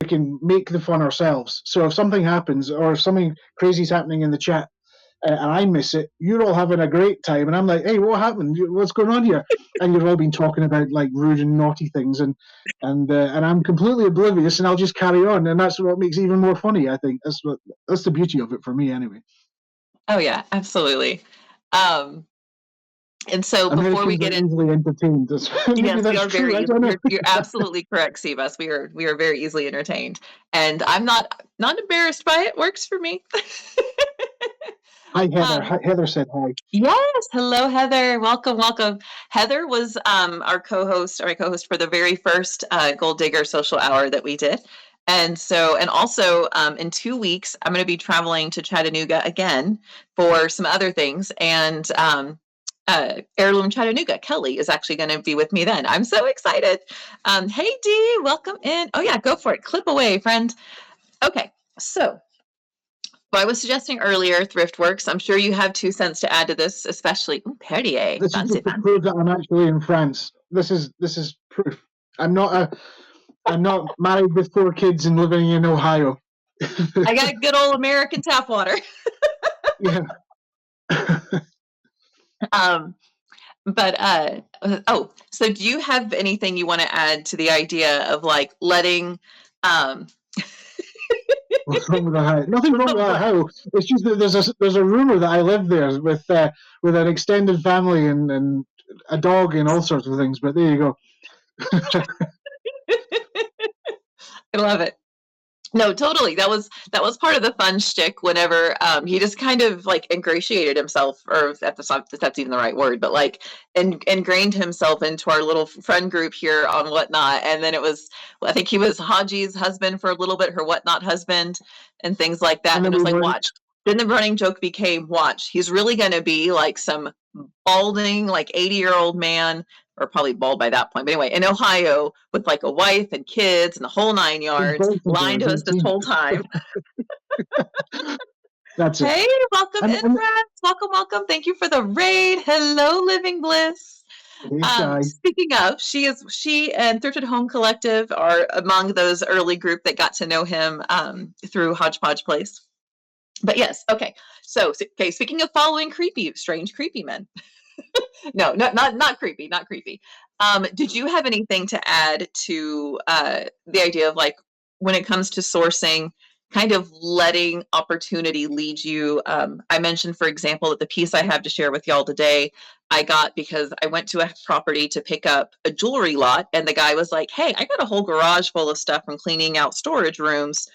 can make the fun ourselves. So if something happens or if something crazy is happening in the chat and I miss it, you're all having a great time, and I'm like, hey, what happened? What's going on here? And you've all been talking about like rude and naughty things, and I'm completely oblivious, and I'll just carry on, and that's what makes it even more funny. I think that's the beauty of it for me, anyway. Oh yeah, absolutely. And so before we get into easily entertained, yes, we are very. You're absolutely correct, Sebas. We are very easily entertained, and I'm not embarrassed by it. Works for me. Hi, Heather. Heather said hi. Yes, hello, Heather. Welcome. Heather was our co-host for the very first Gold Digger Social Hour that we did. And also in 2 weeks, I'm going to be traveling to Chattanooga again for some other things. And Heirloom Chattanooga, Kelly is actually going to be with me then. I'm so excited. Hey, Dee, welcome in. Oh yeah, go for it. Clip away, friend. Okay, so I was suggesting earlier, ThriftWorks. I'm sure you have 2 cents to add to this, especially Perrier. This is to prove that I'm actually in France. This is proof. I'm not married with 4 kids and living in Ohio. I got good old American tap water. Yeah. So do you have anything you want to add to the idea of like letting What's wrong with Ohio? Nothing wrong with Ohio. It's just that there's a rumor that I live there with an extended family and a dog and all sorts of things. But there you go. I love it. No, totally. That was part of the fun shtick whenever he just kind of like ingratiated himself, or if that's even the right word, but like ingrained himself into our little friend group here on Whatnot. And then I think he was Haji's husband for a little bit, her Whatnot husband, and things like that. And it was like, watch. Then the running joke became, watch, he's really going to be like some balding, like 80-year-old man, or probably bald by that point. But anyway, in Ohio with like a wife and kids and the whole 9 yards, lying to us this whole time. That's it. Hey, welcome in, friends. Welcome. Thank you for the raid. Hello, Living Bliss. Speaking of, she and Thrifted Home Collective are among those early group that got to know him through Hodgepodge Place. But yes, okay. So speaking of following strange creepy men. No, not creepy, not creepy. Did you have anything to add to the idea of like when it comes to sourcing, kind of letting opportunity lead you? I mentioned, for example, that the piece I have to share with y'all today, I got because I went to a property to pick up a jewelry lot, and the guy was like, "Hey, I got a whole garage full of stuff from cleaning out storage rooms.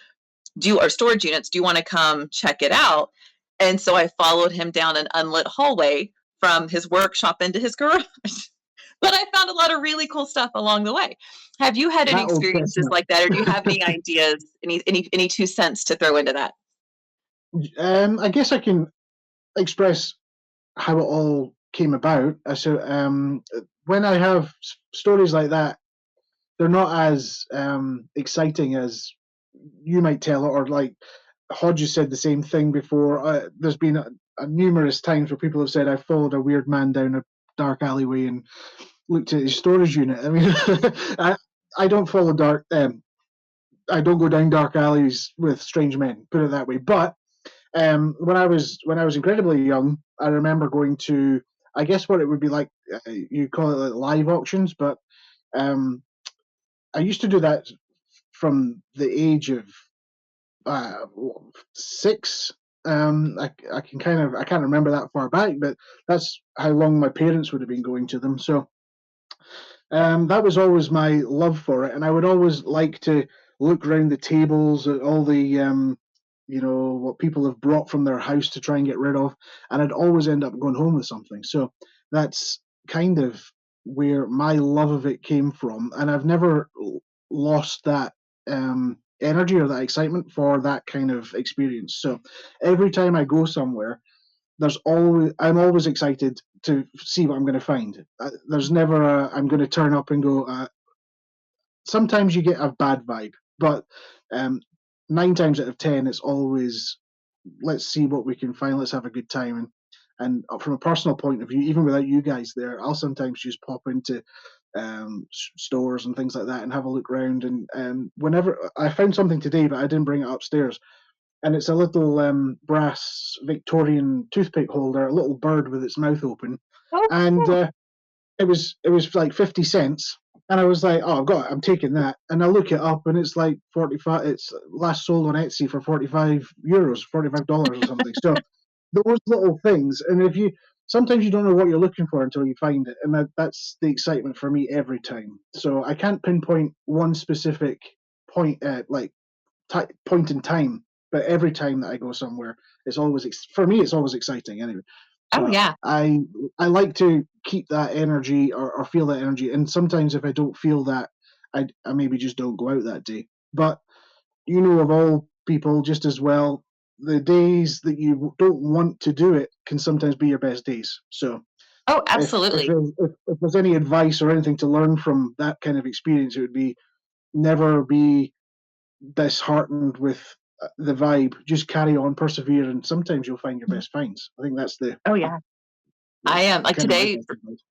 Or storage units. Do you want to come check it out?" And so I followed him down an unlit hallway from his workshop into his garage. But I found a lot of really cool stuff along the way. Have you had any experiences like that, or do you have any ideas, any 2 cents to throw into that? I guess I can express how it all came about. So when I have stories like that, they're not as exciting as you might tell it, or like Hodges said the same thing before. There's been numerous times where people have said I followed a weird man down a dark alleyway and looked at his storage unit. I mean, I don't follow dark. I don't go down dark alleys with strange men. Put it that way. But when I was incredibly young, I remember going to, I guess what it would be like. You call it like live auctions, but I used to do that from the age of 6. I can't remember that far back, but that's how long my parents would have been going to them. So that was always my love for it, and I would always like to look around the tables at all the what people have brought from their house to try and get rid of, and I'd always end up going home with something. So that's kind of where my love of it came from, and I've never lost that energy or that excitement for that kind of experience. So every time I go somewhere, I'm always excited to see what I'm going to find. There's never I'm going to turn up and go. Sometimes you get a bad vibe, but 9 times out of 10, it's always, let's see what we can find. Let's have a good time. And from a personal point of view, even without you guys there, I'll sometimes just pop into stores and things like that and have a look around. And whenever I found something today, but I didn't bring it upstairs, and it's a little brass Victorian toothpick holder, a little bird with its mouth open, Oh, and cool. it was like 50 cents. And I was like, oh, I'm taking that. And I look it up, and it's like 45. It's last sold on Etsy for €45, $45 or something. So those little things, and sometimes you don't know what you're looking for until you find it, and that's the excitement for me every time. So I can't pinpoint one specific point, point in time, but every time that I go somewhere, it's always for me. It's always exciting anyway. Oh, So yeah. I like to keep that energy or feel that energy. And sometimes if I don't feel that, I maybe just don't go out that day. But of all people just as well, the days that you don't want to do it can sometimes be your best days. So Oh, if absolutely. there's any advice or anything to learn from that kind of experience, it would be never be disheartened with the vibe. Just carry on, persevere, and sometimes you'll find your best finds. I think that's Oh, yeah. I am like kind of my today. best advice.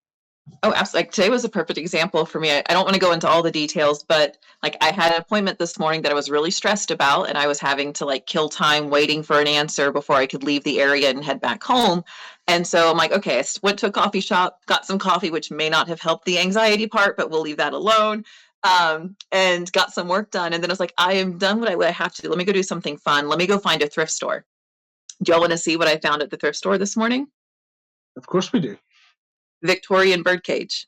Oh, absolutely. Like today was a perfect example for me. I don't want to go into all the details, but like I had an appointment this morning that I was really stressed about, and I was having to like kill time waiting for an answer before I could leave the area and head back home. And so I'm like, okay, I went to a coffee shop, got some coffee, which may not have helped the anxiety part, but we'll leave that alone. And got some work done. And then I was like, I am done what I have to do. Let me go do something fun. Let me go find a thrift store. Do y'all want to see what I found at the thrift store this morning? Of course we do. Victorian birdcage.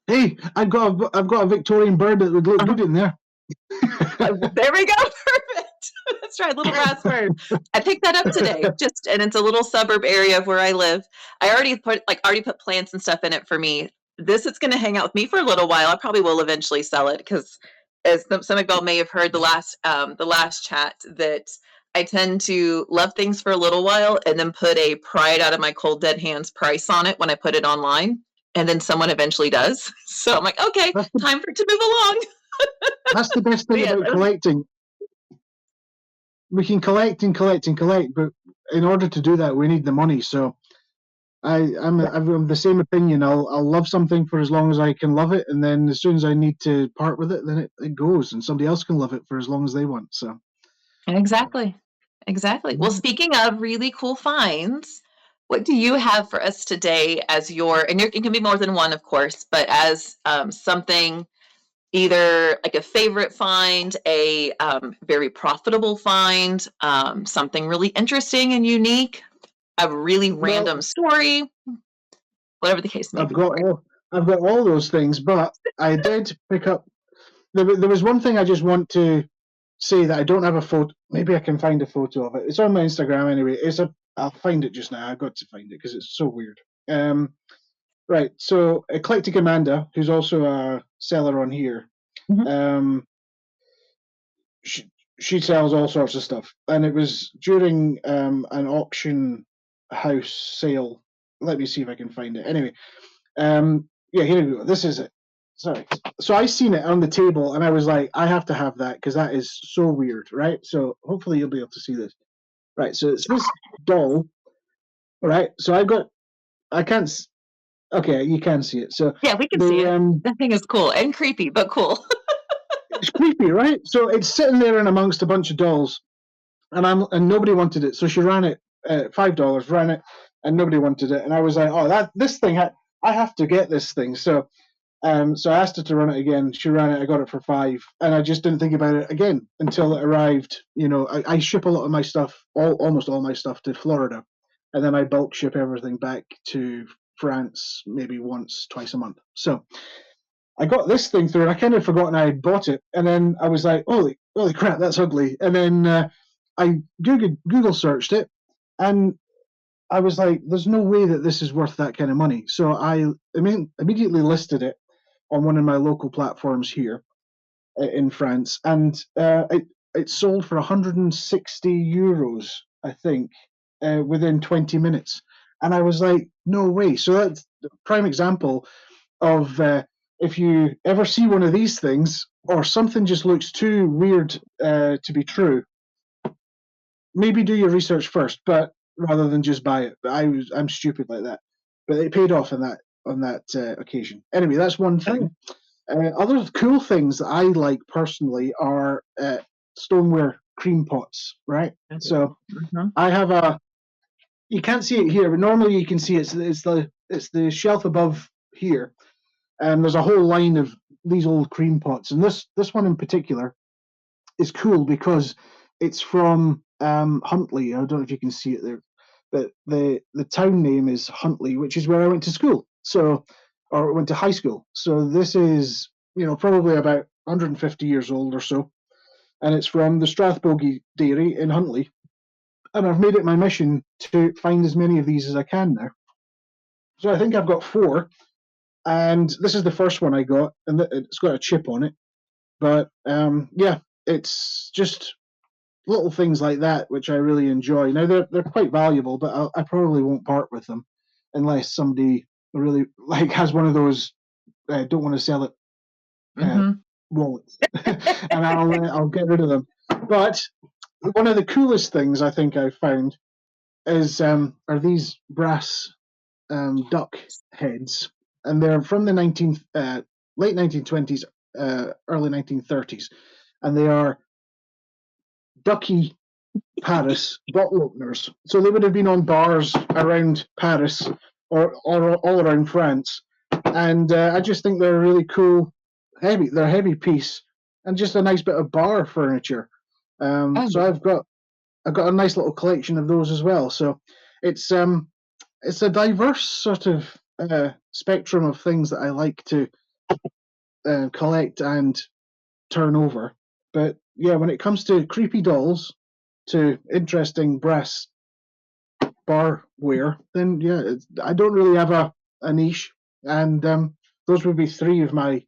Hey, I've got a Victorian bird that would look good in there. There we go. Perfect. That's right. Little brass bird. I picked that up today. And it's a little suburb area of where I live. I already put plants and stuff in it for me. It's going to hang out with me for a little while. I probably will eventually sell it because, as some of y'all may have heard the last chat, that I tend to love things for a little while and then put a pry it out of my cold dead hands price on it when I put it online, and then someone eventually does. So I'm like, okay, time for it to move along. That's the best thing about collecting. We can collect and collect and collect, but in order to do that, we need the money. So I'm the same opinion. I'll love something for as long as I can love it, and then as soon as I need to part with it, then it goes, and somebody else can love it for as long as they want. So Exactly. Well, speaking of really cool finds, what do you have for us today as it can be more than one, of course, but as something, either like a favorite find, a very profitable find, something really interesting and unique, a really random story, whatever the case may be. I've got all those things, but I did pick up. There was one thing I just want to say that I don't have a photo. Maybe I can find a photo of it. It's on my Instagram anyway. I'll find it just now. I've got to find it because it's so weird. Right. So Eclectic Amanda, who's also a seller on here, she sells all sorts of stuff, and it was during an auction house sale. Let me see if I can find it. Anyway, yeah, here we go. This is it. Sorry. So I seen it on the table, and I was like, I have to have that because that is so weird, right? So hopefully you'll be able to see this. Right. So it's this doll. All right. So I can't. Okay, you can see it. So yeah, we can see it. That thing is cool and creepy, but cool. It's creepy, right? So it's sitting there in amongst a bunch of dolls, and nobody wanted it. So she ran it $5, ran it, and nobody wanted it. And I was like, oh, this thing, I have to get this thing. So so I asked her to run it again. She ran it. I got it for $5, and I just didn't think about it again until it arrived. I ship a lot of my stuff, almost all my stuff, to Florida, and then I bulk ship everything back to France maybe once, twice a month. So I got this thing through, and I kind of forgotten I had bought it, and then I was like, holy crap, that's ugly. And then I Google searched it, and I was like, there's no way that this is worth that kind of money. So I immediately listed it on one of my local platforms here in France, and it sold for €160, I think, within 20 minutes. And I was like, no way. So that's a prime example of if you ever see one of these things, or something just looks too weird to be true, maybe do your research first, but rather than just buy it. But I'm stupid like that. But it paid off on that occasion. Anyway, that's one thing. Other cool things that I like personally are stoneware cream pots, right? So I have a. You can't see it here, but normally you can see it's the shelf above here, and there's a whole line of these old cream pots, and this one in particular is cool because it's from Huntley. I don't know if you can see it there, but the town name is Huntley, which is where I went to school. So, or went to high school. So this is probably about 150 years old or so, and it's from the Strathbogie Dairy in Huntley. And I've made it my mission to find as many of these as I can now. So I think I've got 4, and this is the first one I got, and it's got a chip on it. But yeah, it's just little things like that which I really enjoy. Now they're quite valuable, but I probably won't part with them unless somebody really has one of those don't want to sell it wallets, and I'll get rid of them. But one of the coolest things I think I've found is are these brass duck heads, and they're from the late 1920s, early 1930s, and they are ducky Paris bottle openers. So they would have been on bars around Paris or all around France, and I just think they're a really cool, they're a heavy piece, and just a nice bit of bar furniture. So I've got a nice little collection of those as well. So it's a diverse sort of spectrum of things that I like to collect and turn over. But yeah, when it comes to creepy dolls, to interesting brass barware, then yeah, I don't really have a niche, and those would be 3 of my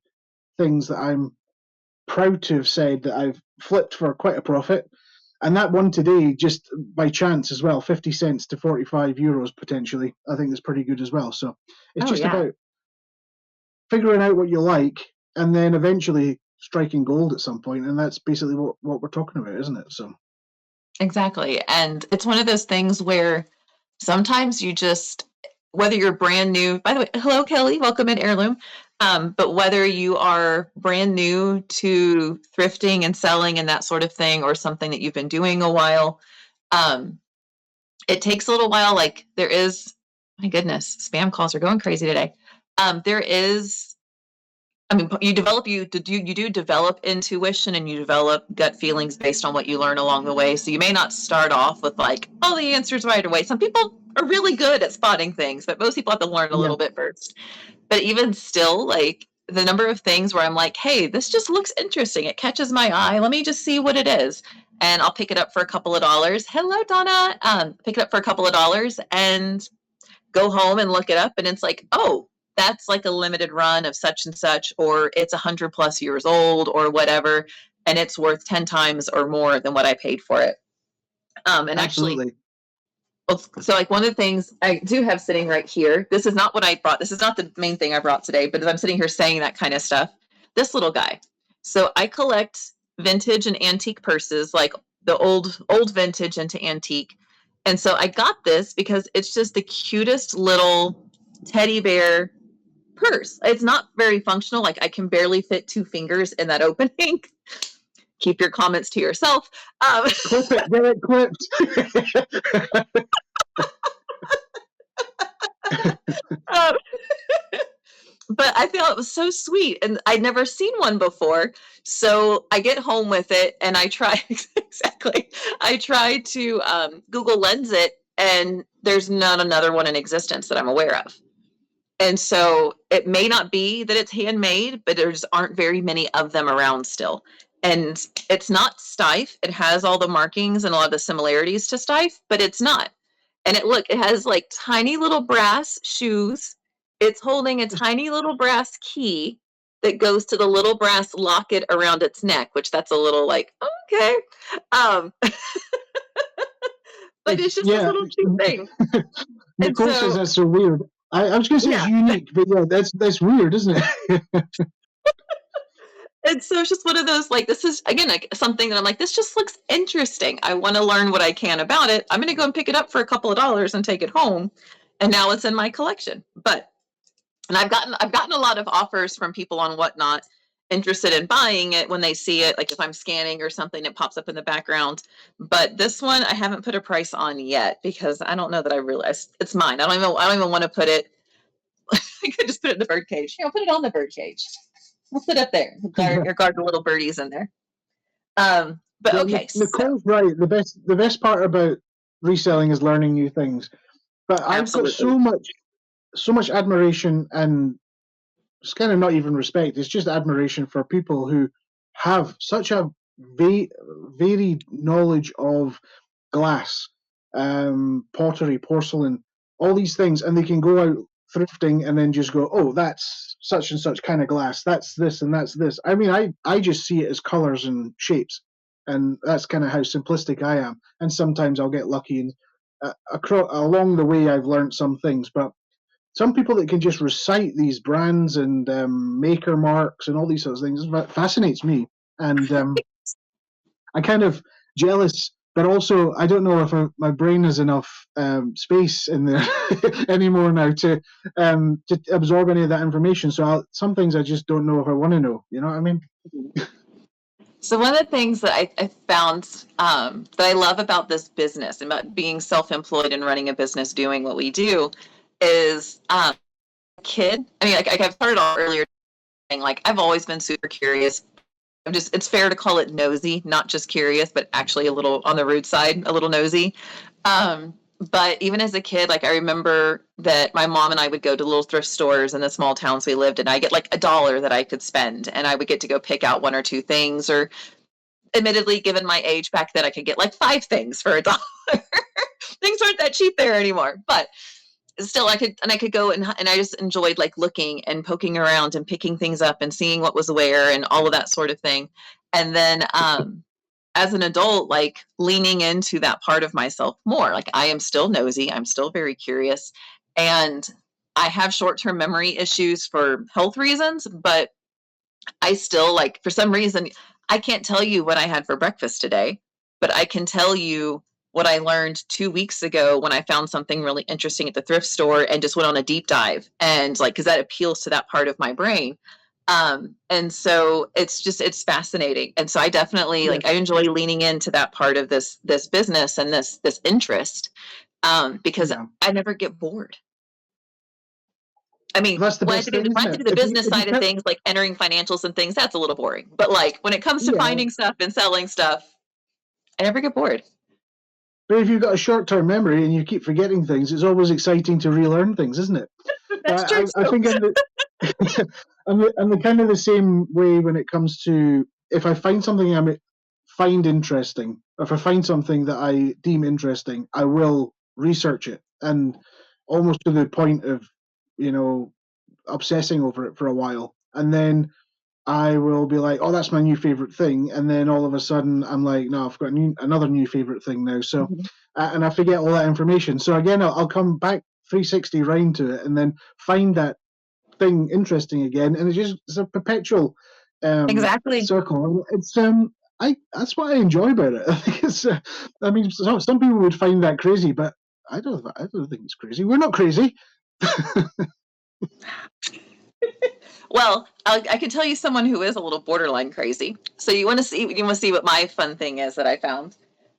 things that I'm proud to have said that I've flipped for quite a profit. And that one today, just by chance as well, 50 cents to 45 euros potentially, I think is pretty good as well. So it's about figuring out what you like and then eventually striking gold at some point. And that's basically what we're talking about, isn't it? So exactly. And it's one of those things where sometimes you just, whether you're brand new, by the way, hello, Kelly, welcome in Heirloom. But whether you are brand new to thrifting and selling and that sort of thing, or something that you've been doing a while, it takes a little while. Like there is, my goodness, spam calls are going crazy today. There is, I mean, you do develop intuition and you develop gut feelings based on what you learn along the way. So you may not start off with like all the answers right away. Some people are really good at spotting things, but most people have to learn a little bit first. But even still, like the number of things where I'm like, hey, this just looks interesting. It catches my eye. Let me just see what it is. And I'll pick it up for a couple of dollars. Hello, Donna. Pick it up for a couple of dollars and go home and look it up. And it's like, oh, that's like a limited run of such and such, or it's 100+ years old or whatever. And it's worth 10 times or more than what I paid for it. And absolutely. Actually, so like one of the things I do have sitting right here, this is not what I brought. This is not the main thing I brought today, but as I'm sitting here saying that kind of stuff, this little guy. So I collect vintage and antique purses, like the old vintage into antique. And so I got this because it's just the cutest little teddy bear purse. It's not very functional. Like I can barely fit 2 fingers in that opening. Keep your comments to yourself. Clip it, get it clipped. But I thought it was so sweet, and I'd never seen one before. So I get home with it, and I try I try to Google Lens it, and there's not another one in existence that I'm aware of. And so it may not be that it's handmade, but there aren't very many of them around still. And it's not Steiff. It has all the markings and a lot of the similarities to Steiff, but it's not. And it has like tiny little brass shoes. It's holding a tiny little brass key that goes to the little brass locket around its neck, which that's a little like, okay. But it's just a little cute thing. Nicole says that's so weird. I was going to say it's unique, but yeah, that's weird, isn't it? And so it's just one of those, like, this is, again, like something that I'm like, this just looks interesting. I want to learn what I can about it. I'm going to go and pick it up for a couple of dollars and take it home. And now it's in my collection. But And I've gotten a lot of offers from people on Whatnot interested in buying it when they see it, like if I'm scanning or something, it pops up in the background. But this one I haven't put a price on yet because I don't know that I realized it's mine. I don't even want to put it. I could just put it in the bird cage. Put it on the bird cage. We'll sit up there. Guard the little birdies in there. But yeah, okay, Nicole's right. The best part about reselling is learning new things. But I've got absolutely. so much admiration, and it's kind of not even respect. It's just admiration for people who have such a varied knowledge of glass, pottery, porcelain, all these things, and they can go out thrifting and then just go, oh, that's such and such kind of glass. That's this and that's this. I mean, I just see it as colors and shapes, and that's kind of how simplistic I am. And sometimes I'll get lucky, and along the way, I've learned some things, but some people that can just recite these brands and maker marks and all these sorts of things fascinates me, and I kind of jealous, but also I don't know if my brain has enough space in there anymore now to absorb any of that information. So some things I just don't know if I want to know. You know what I mean? So one of the things that I found that I love about this business and about being self-employed and running a business, doing what we do, is kid. I mean, like I've started off earlier saying, like I've always been super curious. It's fair to call it nosy, not just curious, but actually a little on the rude side, a little nosy. But even as a kid, like I remember that my mom and I would go to little thrift stores in the small towns we lived in. I get like $1 that I could spend, and I would get to go pick out 1 or 2 things, or admittedly, given my age back then, I could get like 5 things for $1. Things aren't that cheap there anymore, but still I could go and I just enjoyed like looking and poking around and picking things up and seeing what was where and all of that sort of thing. And then as an adult, like leaning into that part of myself more. Like I am still nosy, I'm still very curious, and I have short-term memory issues for health reasons, but I still, like, for some reason, I can't tell you what I had for breakfast today, but I can tell you what I learned 2 weeks ago when I found something really interesting at the thrift store and just went on a deep dive. And like, because that appeals to that part of my brain. And so it's fascinating. And so I definitely Yeah. like, I enjoy leaning into that part of this business and this interest, because Yeah. I never get bored. I mean, That's the when I best do the, thing, when isn't I it? do the business side of things, like entering financials and things, that's a little boring. But like when it comes to Yeah. finding stuff and selling stuff, I never get bored. But if you've got a short-term memory and you keep forgetting things, it's always exciting to relearn things, isn't it? That's true. I think I'm the kind of the same way when it comes to if I find something I find interesting, if I find something that I deem interesting, I will research it, and almost to the point of, you know, obsessing over it for a while, and then I will be like, "Oh, that's my new favorite thing," and then all of a sudden, I'm like, "No, I've got another new favorite thing now." So, Mhm. and I forget all that information. So again, I'll come back 360 round to it, and then find that thing interesting again, and it's a perpetual Exactly. circle. It's I that's what I enjoy about it. I think it's. I mean, some people would find that crazy, but I don't think it's crazy. We're not crazy. Well, I can tell you someone who is a little borderline crazy. So you want to see what my fun thing is that I found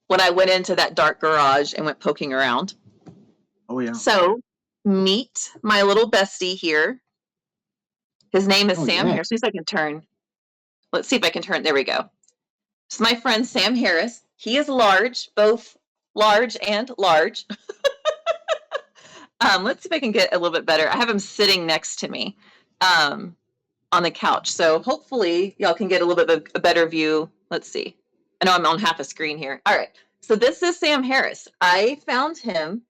when I went into that dark garage and went poking around. Oh yeah. So meet my little bestie here. His name is Oh Sam yeah. Harris. See if I can turn. Let's see if I can turn. There we go. It's my friend Sam Harris. He is large, both large and large. Let's see if I can get a little bit better. I have him sitting next to me um, on the couch. So hopefully y'all can get a little bit of a better view. Let's see. I know I'm on half a screen here. All right. So this is Sam Harris. I found him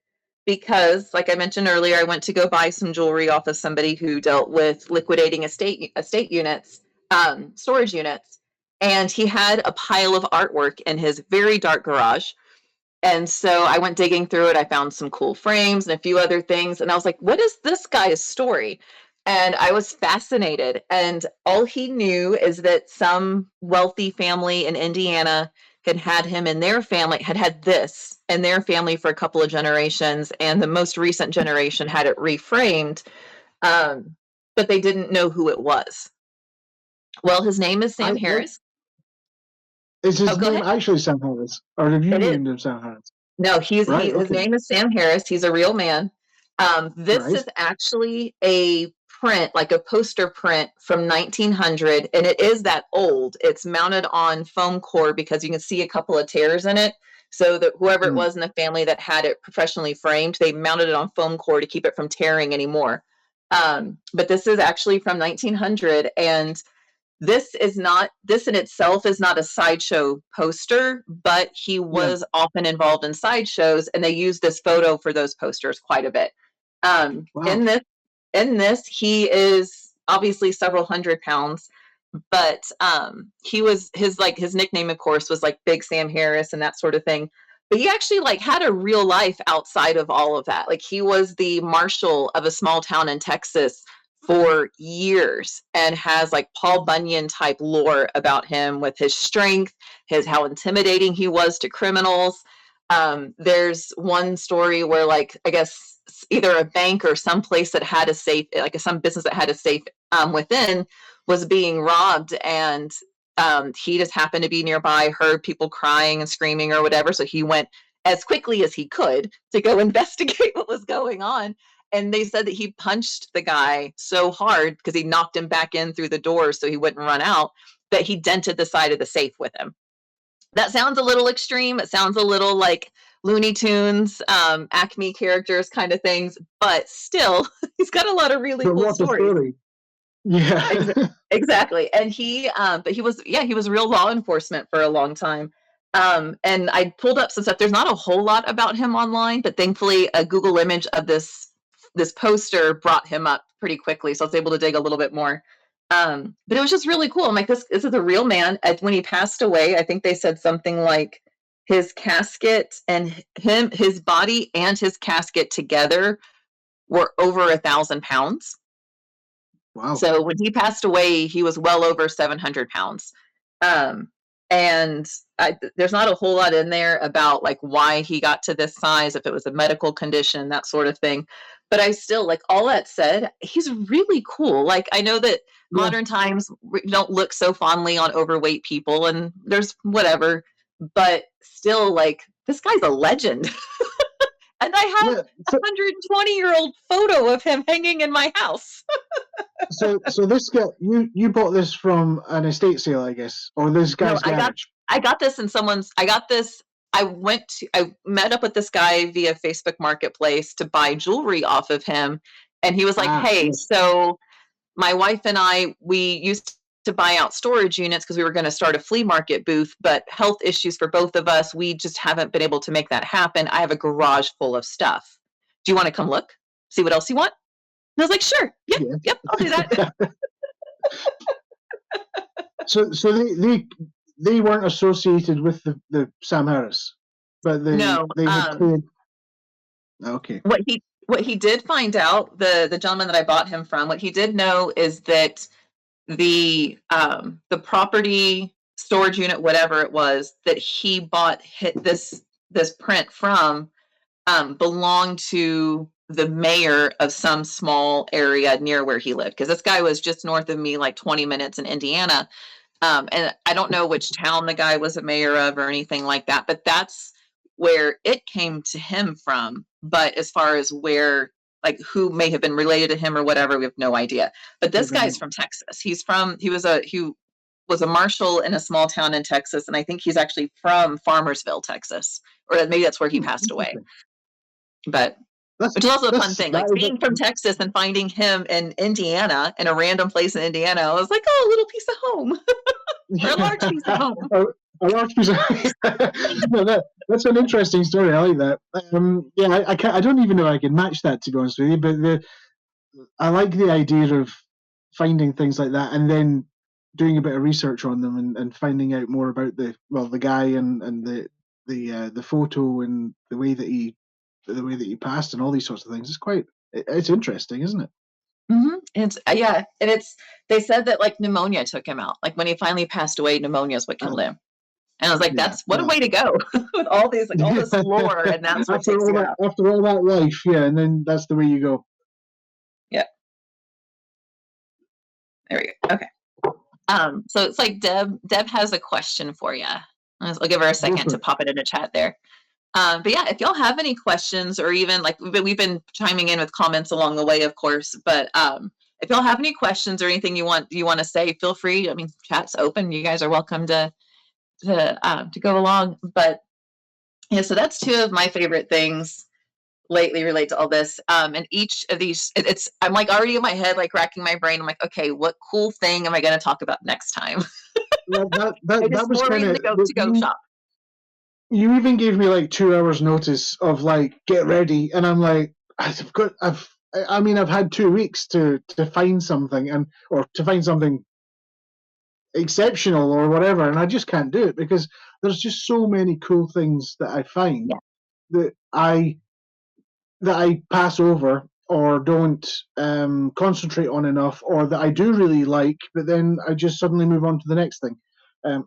because, like I mentioned earlier, I went to go buy some jewelry off of somebody who dealt with liquidating estate units, storage units, and he had a pile of artwork in his very dark garage. And so I went digging through it. I found some cool frames and a few other things. And I was like, what is this guy's story? And I was fascinated. And all he knew is that some wealthy family in Indiana had him in their family, had this in their family for a couple of generations. And the most recent generation had it reframed. but they didn't know who it was. Well, his name is Sam Harris. Is his go name ahead. actually Sam Harris? Or have you It is. named him Sam Harris? No, his okay. name is Sam Harris. He's a real man. This is actually a print, like a poster print from 1900, and it is that old. It's mounted on foam core because you can see a couple of tears in it. So that whoever it was in the family that had it professionally framed, they mounted it on foam core to keep it from tearing anymore. But this is actually from 1900, and this in itself is not a sideshow poster, but he was often involved in sideshows, and they use this photo for those posters quite a bit. Wow. In this, he is obviously several hundred pounds, but his nickname, of course, was like Big Sam Harris and that sort of thing. But he actually like had a real life outside of all of that. Like, he was the marshal of a small town in Texas for years and has like Paul Bunyan type lore about him with his strength, how intimidating he was to criminals. There's one story where, like, I guess either a bank or some place that had a safe, like some business that had a safe within, was being robbed, and he just happened to be nearby, heard people crying and screaming or whatever, so he went as quickly as he could to go investigate what was going on. And they said that he punched the guy so hard because he knocked him back in through the door so he wouldn't run out, that he dented the side of the safe with him. That sounds a little extreme. It sounds a little like Looney Tunes, Acme characters kind of things, but still, he's got a lot of really cool stories. Yeah, exactly. And but he was real law enforcement for a long time. And I pulled up some stuff. There's not a whole lot about him online, but thankfully a Google image of this poster brought him up pretty quickly, so I was able to dig a little bit more. But it was just really cool. I'm like, this is a real man. When he passed away, I think they said something like his casket and his body and his casket together were over 1,000 pounds. Wow. So when he passed away, he was well over 700 pounds. And there's not a whole lot in there about like why he got to this size, if it was a medical condition, that sort of thing. But I still, like, all that said, he's really cool. Like, I know that modern times don't look so fondly on overweight people, and there's whatever, but still, like, this guy's a legend. And I have a 120-year-old photo of him hanging in my house. So this guy, you bought this from an estate sale, I guess, or this guy's garage? I got this in I met up with this guy via Facebook Marketplace to buy jewelry off of him. And he was like, hey, so my wife and we used to buy out storage units because we were going to start a flea market booth, but health issues for both of us, we just haven't been able to make that happen. I have a garage full of stuff. Do you want to come look? See what else you want? And I was like, sure. Yep, I'll do that. So they weren't associated with the Sam Harris, but they had cleared. Okay. What he did find out, the gentleman that I bought him from, what he did know is that the property, storage unit, whatever it was that he bought this print from, belonged to the mayor of some small area near where he lived, because this guy was just north of me, like 20 minutes in Indiana. And I don't know which town the guy was a mayor of or anything like that, but that's where it came to him from. But as far as where, like, who may have been related to him or whatever, we have no idea. But this guy's from Texas. He was a marshal in a small town in Texas, and I think he's actually from Farmersville, Texas, or maybe that's where he passed away. But which is also a fun thing, like being from Texas and finding him in Indiana, in a random place in Indiana. I was like, oh, a little piece of home. Or a large piece of home. A large piece of home. That's an interesting story. I like that. I don't even know if I can match that, to be honest with you, but I like the idea of finding things like that and then doing a bit of research on them and finding out more about the guy and the photo and the way that he passed and all these sorts of things. It's interesting, isn't it? And they said that like pneumonia took him out. Like when he finally passed away, pneumonia is what killed him. And I was like, what a way to go with all these, like all this lore, and that's what takes you out. After all that life, and then that's the way you go. Yeah. There we go. Okay. So it's like Deb has a question for you. I'll give her a second to pop it in the chat there. But yeah, if y'all have any questions, or even like we've been chiming in with comments along the way, of course, but if y'all have any questions or anything you want to say, feel free. I mean, chat's open. You guys are welcome to go along. But yeah, so that's two of my favorite things lately relate to all this. And each of these, I'm like already in my head, like racking my brain. I'm like, okay, what cool thing am I going to talk about next time? That was kind of to go shop. You even gave me like 2 hours notice of like, get ready. And I'm like, I've had 2 weeks to find something or to find something exceptional or whatever. And I just can't do it because there's just so many cool things that I find that I pass over or don't concentrate on enough, or that I do really like, but then I just suddenly move on to the next thing.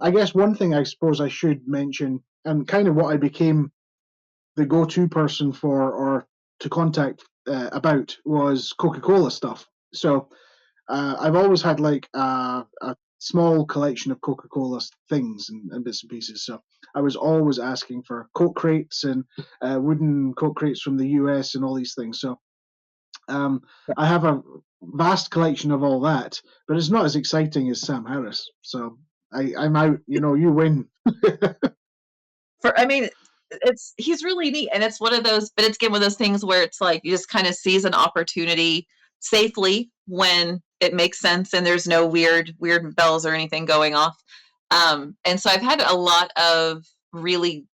I guess one thing I suppose I should mention, and kind of what I became the go-to person for or to contact about, was Coca-Cola stuff. So I've always had like a small collection of Coca-Cola things and bits and pieces. So I was always asking for Coke crates and wooden Coke crates from the US and all these things. So I have a vast collection of all that, but it's not as exciting as Sam Harris. So I'm out. You win. He's really neat, and it's one of those. But it's again one of those things where it's like you just kind of seize an opportunity safely when it makes sense, and there's no weird bells or anything going off. And so I've had a lot of really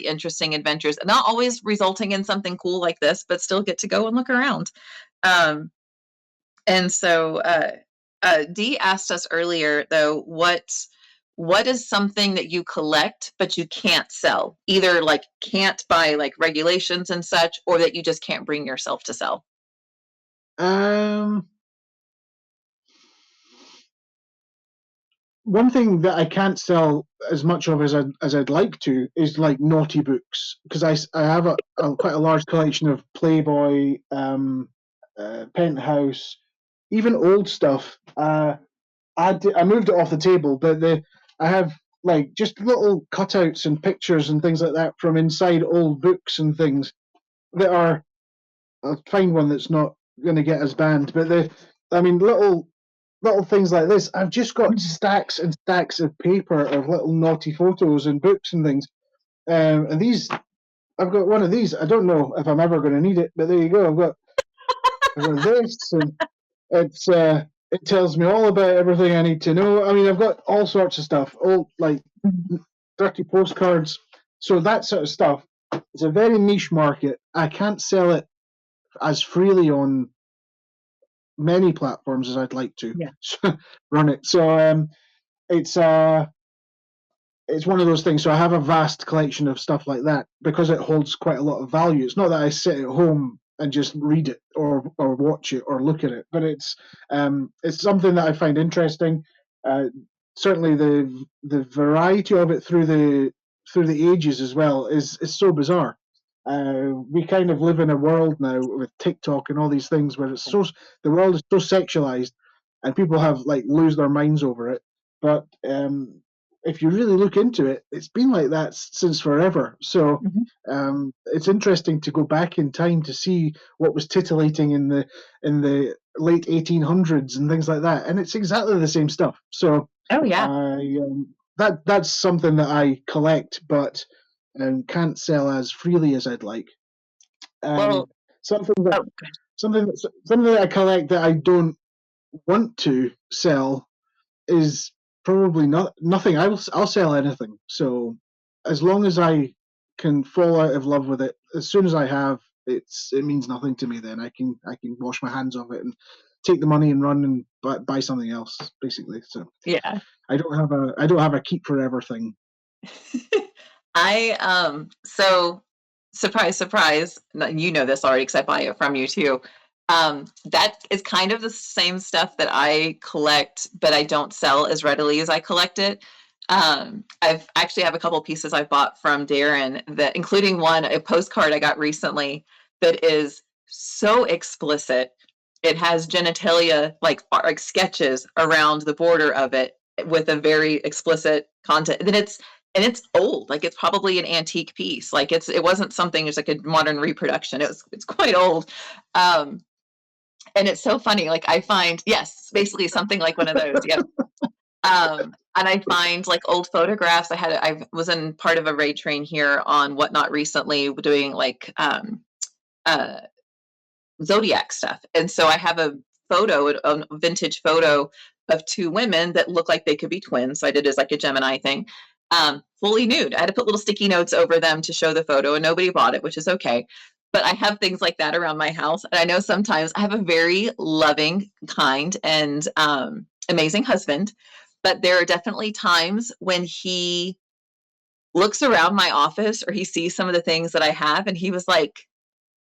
interesting adventures, and not always resulting in something cool like this, but still get to go and look around. And so Dee asked us earlier, though, what is something that you collect but you can't sell? Either like can't by like regulations and such, or that you just can't bring yourself to sell? One thing that I can't sell as much of as I'd like to is like naughty books, because I have quite a large collection of Playboy, Penthouse, even old stuff. I moved it off the table, but I have like just little cutouts and pictures and things like that from inside old books and things that are. I'll find one that's not going to get us banned, but little things like this. I've just got stacks and stacks of paper of little naughty photos and books and things. And these, I've got one of these. I don't know if I'm ever going to need it, but there you go. I've got this, and it tells me all about everything I need to know. I mean, I've got all sorts of stuff, all like 30 postcards. So that sort of stuff. It's a very niche market. I can't sell it as freely on many platforms as I'd like to run it. So it's one of those things. So I have a vast collection of stuff like that because it holds quite a lot of value. It's not that I sit at home and just read it or watch it or look at it, but it's something that I find interesting. Certainly the variety of it through the ages as well is so bizarre. We kind of live in a world now with TikTok and all these things where the world is so sexualized, and people have like lose their minds over it. But if you really look into it, it's been like that since forever. So it's interesting to go back in time to see what was titillating in the late 1800s and things like that, and it's exactly the same stuff. So that's something that I collect, but can't sell as freely as I'd like. Something that I collect that I don't want to sell is probably nothing. I'll sell anything. So as long as I can fall out of love with it, as soon as I have, it means nothing to me. Then I can wash my hands of it and take the money and run and buy something else, basically. So yeah, I don't have a keep forever thing. So surprise, you know this already because I buy it from you too. That is kind of the same stuff that I collect, but I don't sell as readily as I collect it. I've actually have a couple pieces I bought from Darren, that including a postcard I got recently that is so explicit it has genitalia, like sketches around the border of it with a very explicit content. And it's old, like it's probably an antique piece. Like it wasn't something just like a modern reproduction. It's quite old. And it's so funny. Like I find, yes, basically something like one of those. Yep. And I find like old photographs. I was in part of a raid train here on Whatnot recently, doing like uh, zodiac stuff, and so I have a vintage photo of two women that look like they could be twins. So I did it as like a Gemini thing, fully nude. I had to put little sticky notes over them to show the photo, and nobody bought it, which is okay. But I have things like that around my house, and I know sometimes I have a very loving, kind, and amazing husband. But there are definitely times when he looks around my office or he sees some of the things that I have, and he was like,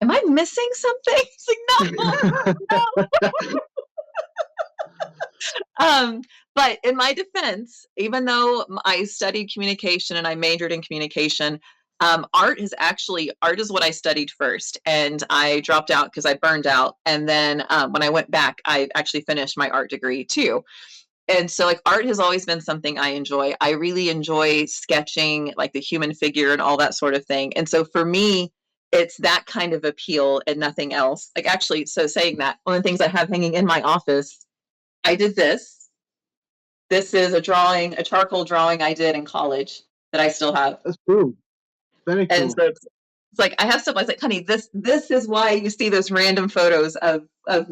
"Am I missing something?" He's like, "No, no." But in my defense, even though I studied communication and I majored in communication, art is what I studied first, and I dropped out because I burned out. And then when I went back, I actually finished my art degree too. And so like art has always been something I enjoy. I really enjoy sketching like the human figure and all that sort of thing. And so for me, it's that kind of appeal and nothing else. Like actually, so saying that, one of the things I have hanging in my office, I did this. This is a charcoal drawing I did in college that I still have. That's cool. Very cool. And so it's like I have stuff. I was like, honey, this is why you see those random photos of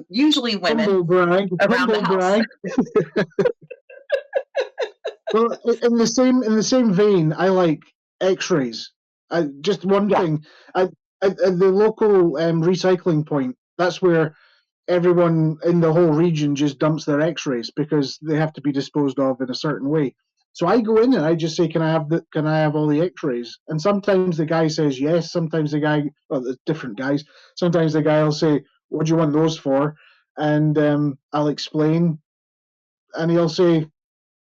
usually women around the house. Well, in the same vein, I like X-rays. Just one thing, at the local recycling point, that's where everyone in the whole region just dumps their X-rays because they have to be disposed of in a certain way. So I go in and I just say, "Can I have all the X-rays?" And sometimes the guy says yes. Sometimes the guy, well, there's different guys. Sometimes the guy will say, "What do you want those for?" And I'll explain, and he'll say,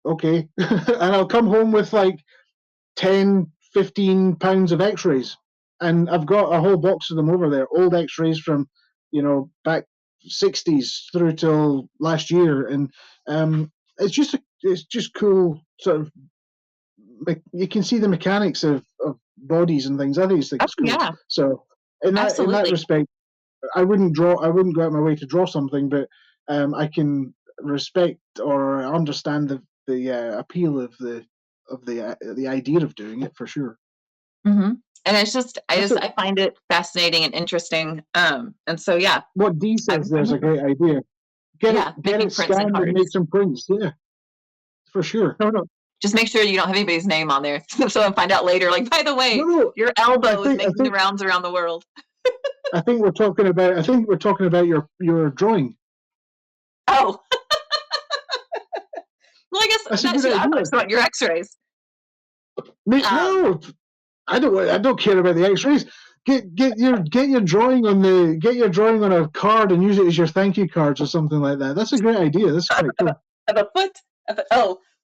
"Okay," and I'll come home with like 10, 15 pounds of X-rays, and I've got a whole box of them over there, old X-rays from, back 60s through till last year, and it's just cool. Sort of, you can see the mechanics of bodies and things. I think it's cool. Yeah. So in that respect, I wouldn't go out of my way to draw something, but I can respect or understand the appeal of the idea of doing it for sure. Mm-hmm. And it's just I find it fascinating and interesting. And so yeah. What Dee says there's a great idea. Get it scanned and make some prints. Yeah, for sure. No. Just make sure you don't have anybody's name on there, so I find out later. Like, by the way, your elbow is making the rounds around the world. I think we're talking about your drawing. Oh. Well, I guess that's your X-rays. No, I don't care about the X-rays. Get your drawing on a card and use it as your thank you cards or something like that. That's a great idea. That's quite cool. Of a foot.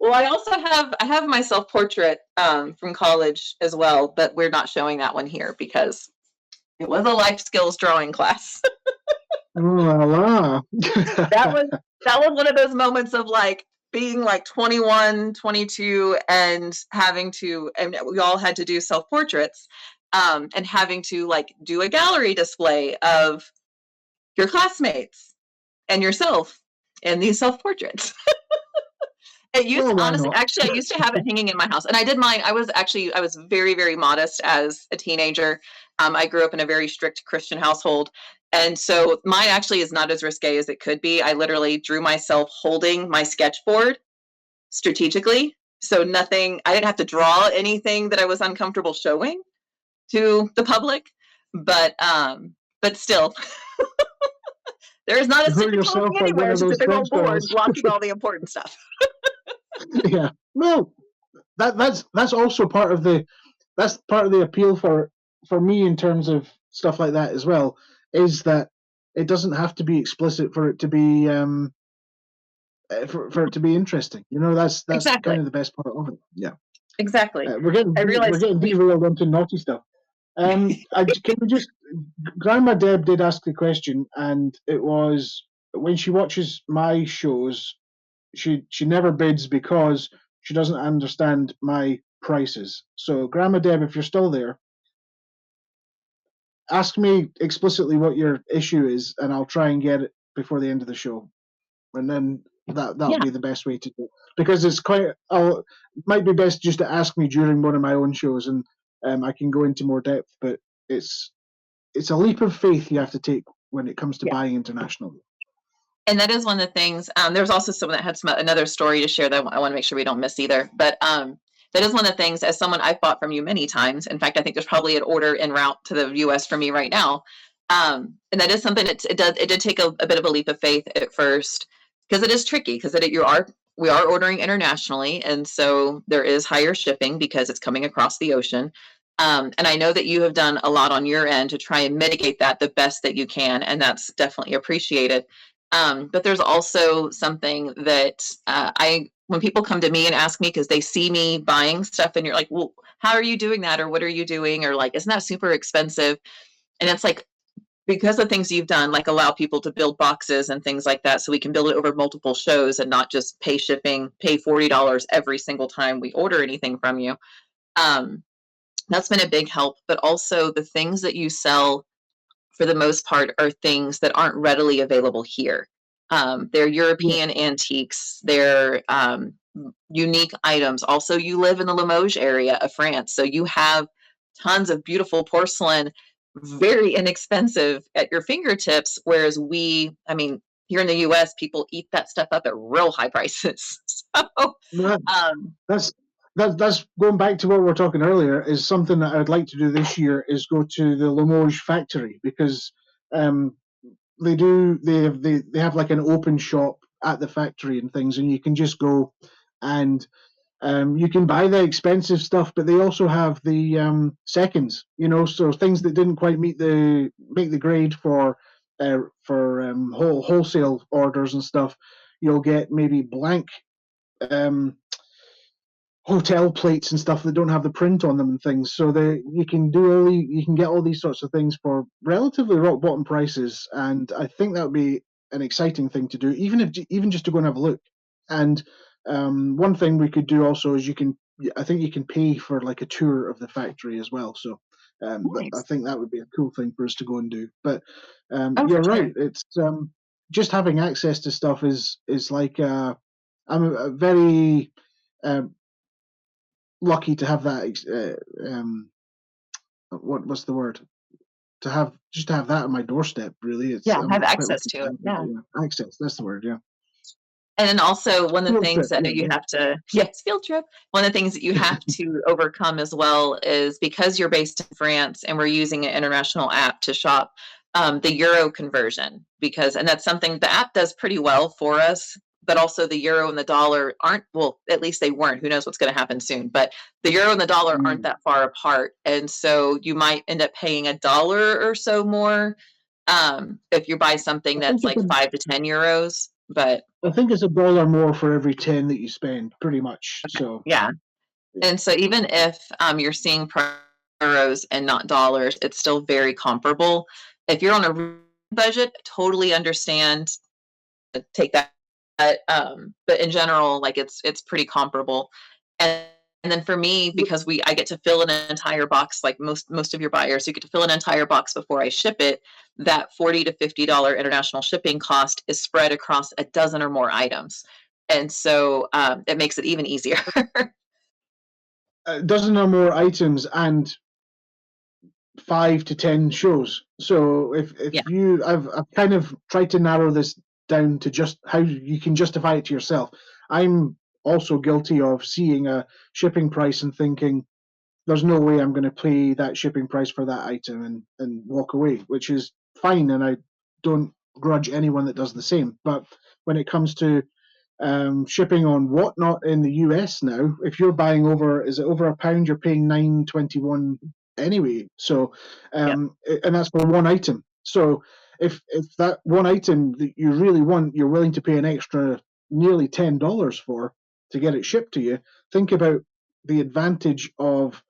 Well, I also have my self-portrait from college as well, but we're not showing that one here because it was a life skills drawing class. That was one of those moments of like being like 21, 22 and we all had to do self-portraits and having to like do a gallery display of your classmates and yourself in these self-portraits. I used to have it hanging in my house, and I did mine. I was very, very modest as a teenager. I grew up in a very strict Christian household, and so mine actually is not as risque as it could be. I literally drew myself holding my sketchboard strategically, so I didn't have to draw anything that I was uncomfortable showing to the public, but still. There is not a secret anywhere. It's just a big old board blocking all the important stuff. Yeah, well, that's also part of the appeal for me in terms of stuff like that as well, is that it doesn't have to be explicit for it to be for it to be interesting. That's exactly. Kind of the best part of it. Yeah, exactly. We're getting derailed onto naughty stuff. Can we just? Grandma Deb did ask the question, and it was, when she watches my shows, she never bids because she doesn't understand my prices. So, Grandma Deb, if you're still there, ask me explicitly what your issue is, and I'll try and get it before the end of the show. And then that'll be the best way to do it, because it's quite. Might be best just to ask me during one of my own shows, and I can go into more depth. But it's a leap of faith you have to take when it comes to buying internationally. And that is one of the things. There's also someone that had another story to share that I want to make sure we don't miss either. But that is one of the things, as someone I've bought from you many times. In fact, I think there's probably an order en route to the U.S. for me right now. And that is something that it did take a bit of a leap of faith at first, because it is tricky, because we are ordering internationally, and so there is higher shipping because it's coming across the ocean. And I know that you have done a lot on your end to try and mitigate that the best that you can, and that's definitely appreciated. But there's also something that when people come to me and ask me, because they see me buying stuff and you're like, well, how are you doing that? Or what are you doing? Or like, isn't that super expensive? And it's like, because of things you've done, like allow people to build boxes and things like that, so we can build it over multiple shows and not just pay shipping, pay $40 every single time we order anything from you. That's been a big help. But also the things that you sell, for the most part, are things that aren't readily available here. They're European antiques. They're unique items. Also, you live in the Limoges area of France, so you have tons of beautiful porcelain, very inexpensive at your fingertips, whereas here in the US, people eat that stuff up at real high prices. So, that's going back to what we were talking earlier. Is something that I would like to do this year is go to the Limoges factory, because they have like an open shop at the factory and things, and you can just go and you can buy the expensive stuff, but they also have the seconds, so things that didn't quite make the grade for wholesale orders and stuff. You'll get maybe blank hotel plates and stuff that don't have the print on them and things. So you can get all these sorts of things for relatively rock bottom prices, and I think that would be an exciting thing to do, even just to go and have a look. And one thing we could do also is I think you can pay for like a tour of the factory as well. So nice. I think that would be a cool thing for us to go and do. But you're right. It's just having access to stuff is like I'm a very lucky to have that. What's the word? To have that on my doorstep. Really, it's have access to it. Yeah, access. That's the word. Yeah. And then also one of the things that you have to, field trip. One of the things that you have to overcome as well is, because you're based in France and we're using an international app to shop, the euro conversion, and that's something the app does pretty well for us, but also the euro and the dollar aren't, well, at least they weren't. Who knows what's going to happen soon, but the euro and the dollar aren't that far apart. And so you might end up paying $1 or so more if you buy something that's like 5 to 10 euros. But I think it's $1 more for every 10 that you spend, pretty much. So yeah. And so even if you're seeing euros and not dollars, it's still very comparable. If you're on a budget, totally understand, take that. But in general, like it's pretty comparable. And then for me, because I get to fill an entire box, like most of your buyers, you get to fill an entire box before I ship it. That $40 to $50 international shipping cost is spread across a dozen or more items, and so it makes it even easier. A dozen or more items and 5 to 10 shows. So if I've kind of tried to narrow this down to just how you can justify it to yourself. I'm also guilty of seeing a shipping price and thinking, there's no way I'm going to pay that shipping price for that item and walk away, which is fine. And I don't grudge anyone that does the same. But when it comes to shipping on Whatnot in the US now, if you're buying over £1, you're paying $9.21 anyway. So, and that's for one item. So if that one item that you really want, you're willing to pay an extra nearly $10 for to get it shipped to you, think about the advantage of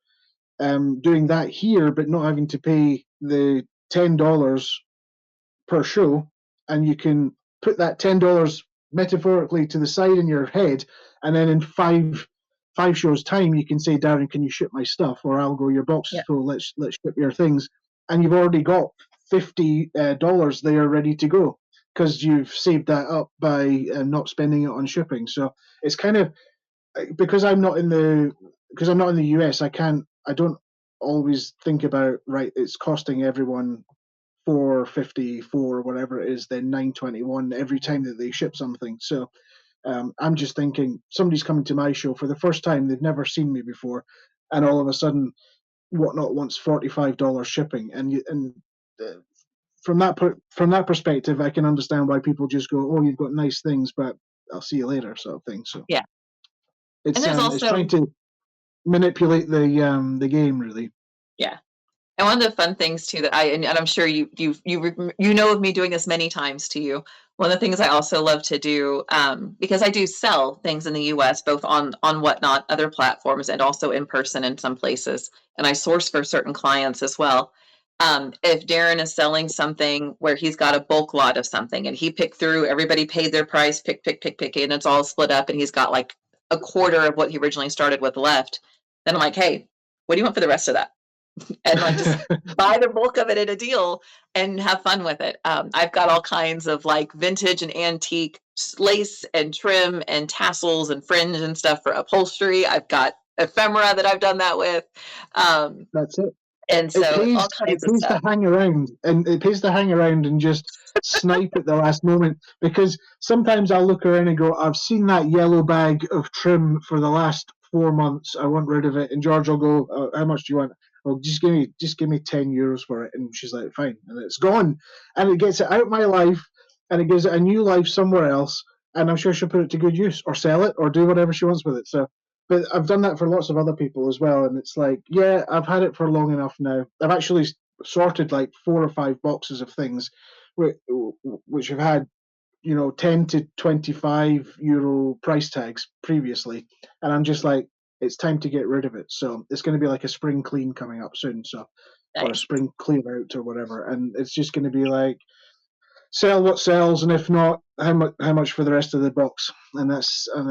doing that here, but not having to pay the $10 per show, and you can put that $10 metaphorically to the side in your head, and then in five shows time you can say, Darren, can you ship my stuff? Or I'll go, your box is full, let's ship your things. And you've already got $50 there ready to go because you've saved that up by not spending it on shipping. So it's kind of, because I'm not in the US, I don't always think about, right, it's costing everyone $4.54 or whatever it is, then $9.21 every time that they ship something. So I'm just thinking, somebody's coming to my show for the first time, they've never seen me before, and all of a sudden Whatnot wants $45 shipping, and uh, from that perspective, I can understand why people just go, oh, you've got nice things, but I'll see you later, sort of thing. So yeah, it's and there's also, it's trying to manipulate the game, really. Yeah. And one of the fun things too that and I'm sure you know of me doing this many times to you. One of the things I also love to do, because I do sell things in the US, both on Whatnot, other platforms, and also in person in some places. And I source for certain clients as well. If Darren is selling something where he's got a bulk lot of something and he picked through, everybody paid their price, pick, and it's all split up, and he's got like a quarter of what he originally started with left, then I'm like, hey, what do you want for the rest of that? And like just buy the bulk of it at a deal and have fun with it. I've got all kinds of like vintage and antique lace and trim and tassels and fringe and stuff for upholstery. I've got ephemera that I've done that with. That's it. And so all kinds of stuff. It pays to hang around and just snipe at the last moment, because sometimes I'll look around and go, I've seen that yellow bag of trim for the last 4 months, I want rid of it. And George will go, how much do you want? Well, just give me €10 for it. And she's like, fine. And it's gone. And it gets it out of my life, and it gives it a new life somewhere else. And I'm sure she'll put it to good use, or sell it, or do whatever she wants with it. So, but I've done that for lots of other people as well. And it's like, yeah, I've had it for long enough now. I've actually sorted like 4 or 5 boxes of things which have had, 10 to 25 euro price tags previously. And I'm just like, it's time to get rid of it. So it's going to be like a spring clean coming up soon. So, Nice. Or a spring clear out or whatever. And it's just going to be like, sell what sells, and if not, how much for the rest of the box. And I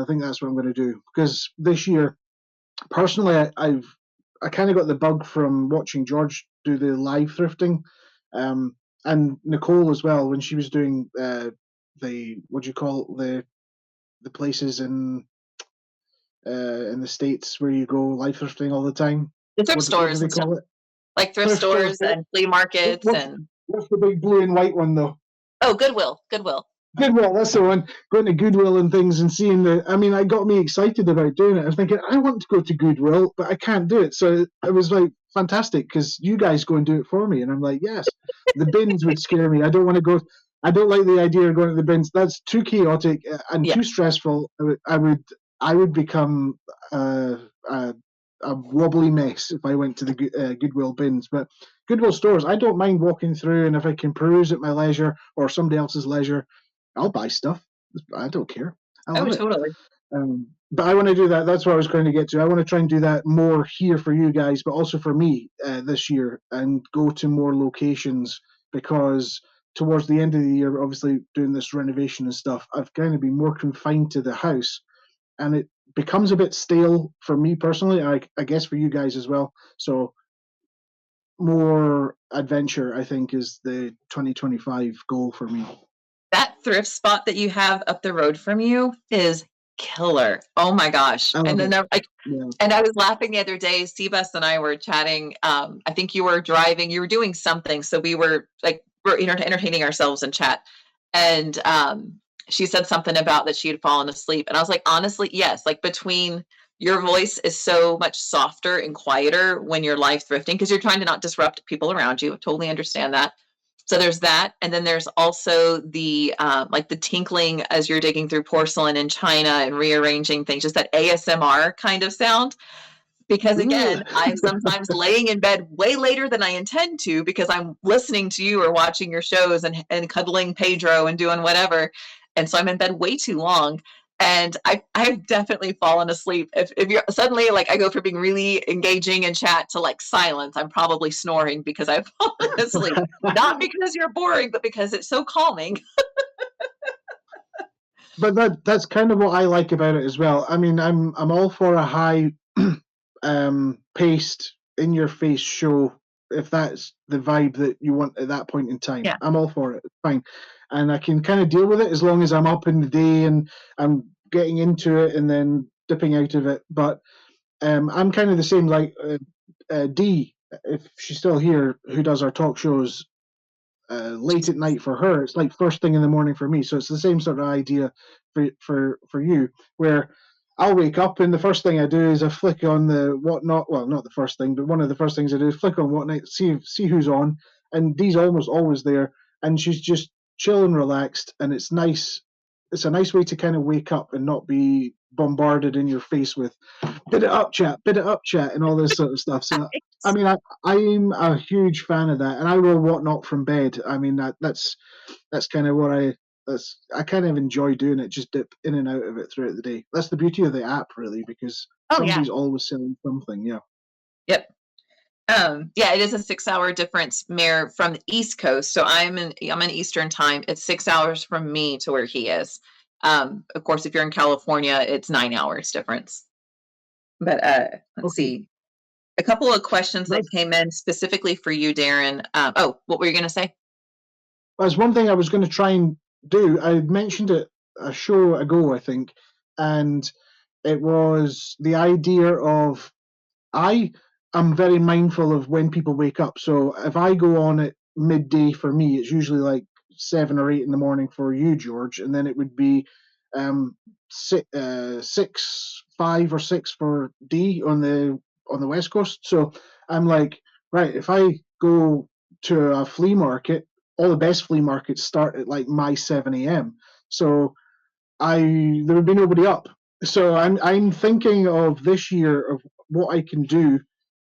think that's what I'm going to do, because this year, personally, I kind of got the bug from watching George do the live thrifting, and Nicole as well, when she was doing the what do you call it, the places in the States where you go live thrifting all the time. The thrift stores what do they call it? Like thrift stores and flea markets. What's the big blue and white one though? Oh, Goodwill, that's the one. Going to Goodwill and things and seeing it got me excited about doing it. I was thinking, I want to go to Goodwill, but I can't do it. So it was like fantastic, because you guys go and do it for me. And I'm like, yes. The bins would scare me. I don't want to go. I don't like the idea of going to the bins. That's too chaotic and too stressful. I would become a wobbly mess if I went to the Goodwill bins. But Goodwill stores, I don't mind walking through, and if I can peruse at my leisure or somebody else's leisure, I'll buy stuff. I don't care. I love it. Totally. But I want to do that. That's what I was going to get to. I want to try and do that more here for you guys, but also for me this year, and go to more locations, because towards the end of the year, obviously doing this renovation and stuff, I've kind of been more confined to the house, and it becomes a bit stale for me personally. I guess for you guys as well. So more adventure, I think, is the 2025 goal for me. That thrift spot that you have up the road from you is killer. Oh my gosh. And then and I was laughing the other day, Sebas and I were chatting. I think you were driving, you were doing something. So we're entertaining ourselves in chat. And she said something about that she had fallen asleep. And I was like, honestly, yes, like between your voice is so much softer and quieter when you're live thrifting, because you're trying to not disrupt people around you. Totally understand that. So there's that. And then there's also the like the tinkling as you're digging through porcelain in China and rearranging things, just that ASMR kind of sound. Because again, I'm sometimes laying in bed way later than I intend to, because I'm listening to you or watching your shows and cuddling Pedro and doing whatever. And so I'm in bed way too long. And I've definitely fallen asleep. If you're suddenly, like, I go from being really engaging in chat to like silence, I'm probably snoring because I've fallen asleep. Not because you're boring, but because it's so calming. But that's kind of what I like about it as well. I mean, I'm all for a high paced, in your face show if that's the vibe that you want at that point in time. Yeah. I'm all for it. It's fine, and I can kind of deal with it as long as I'm up in the day and I'm getting into it and then dipping out of it. But I'm kind of the same. Like Dee, if she's still here, who does our talk shows late at night for her, it's like first thing in the morning for me. So it's the same sort of idea for you, where I'll wake up and the first thing I do is I flick on the whatnot. Well, not the first thing, but one of the first things I do is flick on whatnot, see who's on, and Dee's almost always there, and she's just chill and relaxed, and it's nice. It's a nice way to kind of wake up and not be bombarded in your face with bid it up chat, and all this sort of stuff. So I mean, I'm a huge fan of that, and I will whatnot from bed. I mean, that's kind of what I kind of enjoy doing it. Just dip in and out of it throughout the day. That's the beauty of the app, really, because somebody's always selling something. Yeah. Yep. Yeah, it is a 6-hour difference, Mayor, from the East Coast. So I'm in Eastern time. It's 6 hours from me to where he is. Of course, if you're in California, it's 9 hours difference. But let's see. A couple of questions that came in specifically for you, Darren. What were you going to say? There's one thing I was going to try and do. I mentioned it a show ago, I think, and it was the idea of I'm very mindful of when people wake up. So if I go on at midday for me, it's usually like 7 or 8 in the morning for you, George, and then it would be 5 or 6 for D on the West Coast. So I'm like, right, if I go to a flea market, all the best flea markets start at like my 7 a.m. So there would be nobody up. So I'm thinking of this year of what I can do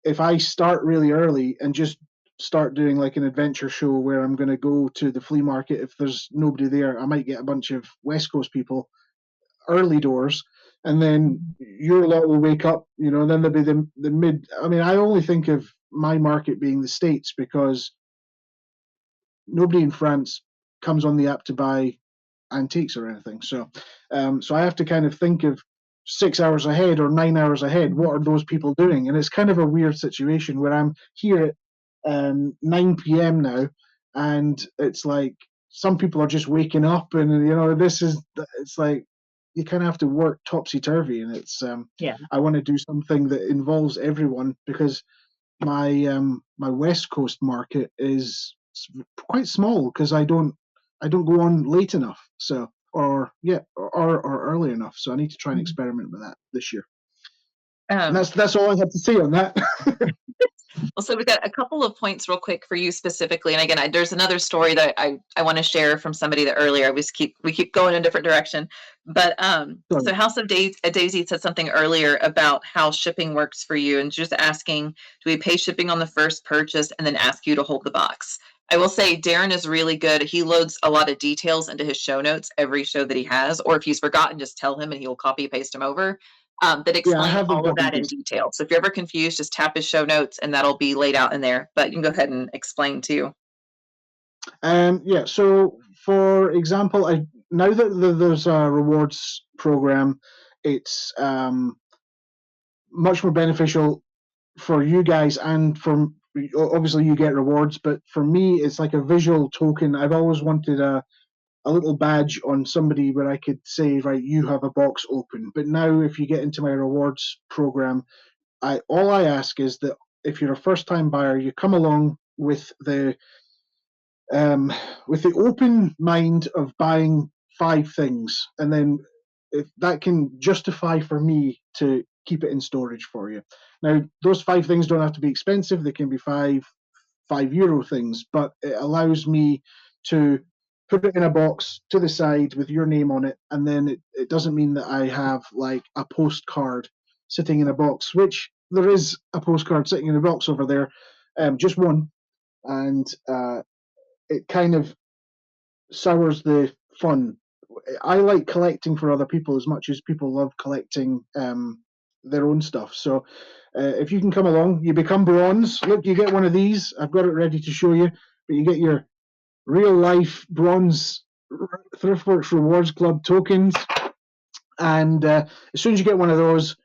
if I start really early and just start doing like an adventure show where I'm going to go to the flea market. If there's nobody there, I might get a bunch of West Coast people early doors, and then your lot will wake up, and then there'll be the mid. I mean, I only think of my market being the States because nobody in France comes on the app to buy antiques or anything. So I have to kind of think of 6 hours ahead or 9 hours ahead. What are those people doing? And it's kind of a weird situation where I'm here at 9 p.m. now, and it's like some people are just waking up, and it's like you kind of have to work topsy-turvy, and it's I want to do something that involves everyone, because my West Coast market is quite small because I don't go on late enough, so or early enough. So I need to try and experiment with that this year. And that's all I have to say on that. Well, so we've got a couple of points real quick for you specifically. And again, there's another story that I want to share from somebody that earlier we keep going in a different direction. But so House of Daisy said something earlier about how shipping works for you, and just asking, do we pay shipping on the first purchase and then ask you to hold the box? I will say Darren is really good. He loads a lot of details into his show notes every show that he has, or if he's forgotten, just tell him and he will copy paste them over. That explain all of that in detail. So if you're ever confused, just tap his show notes and that'll be laid out in there. But you can go ahead and explain too. So for example, now that there's a rewards program, it's much more beneficial for you guys, and obviously you get rewards, but for me it's like a visual token. I've always wanted a little badge on somebody where I could say, right, you have a box open. But now if you get into my rewards program, all I ask is that if you're a first-time buyer, you come along with the open mind of buying 5 things, and then if that can justify for me to keep it in storage for you. Now, those 5 things don't have to be expensive. They can be €5 things, but it allows me to put it in a box to the side with your name on it, and then it doesn't mean that I have like a postcard sitting in a box, which there is a postcard sitting in a box over there, just one, and it kind of sours the fun. I like collecting for other people as much as people love collecting their own stuff. So if you can come along, you become bronze. Look, you get one of these. I've got it ready to show you, but you get your real life bronze Thriftworks Rewards Club tokens, and as soon as you get one of those,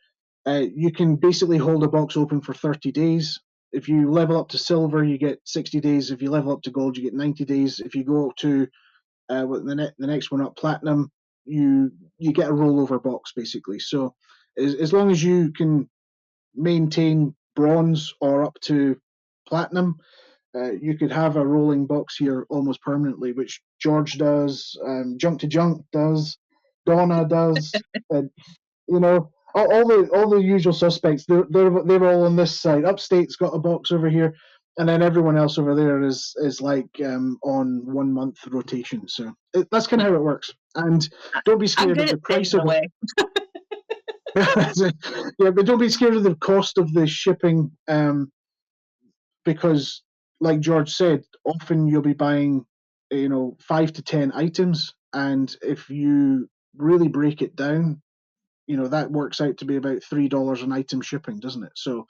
you can basically hold a box open for 30 days. If you level up to silver, you get 60 days. If you level up to gold, you get 90 days. If you go to the next one up, platinum, you get a rollover box basically. So as long as you can maintain bronze or up to platinum, you could have a rolling box here almost permanently, which George does, Junk to Junk does, Donna does, you know, all the usual suspects. They're all on this side. Upstate's got a box over here, and then everyone else over there is like on 1 month rotation. So that's kind of how it works. And don't be scared of the price of it. Yeah, but don't be scared of the cost of the shipping, because, like George said, often you'll be buying, 5 to 10 items, and if you really break it down, that works out to be about $3 an item shipping, doesn't it? So,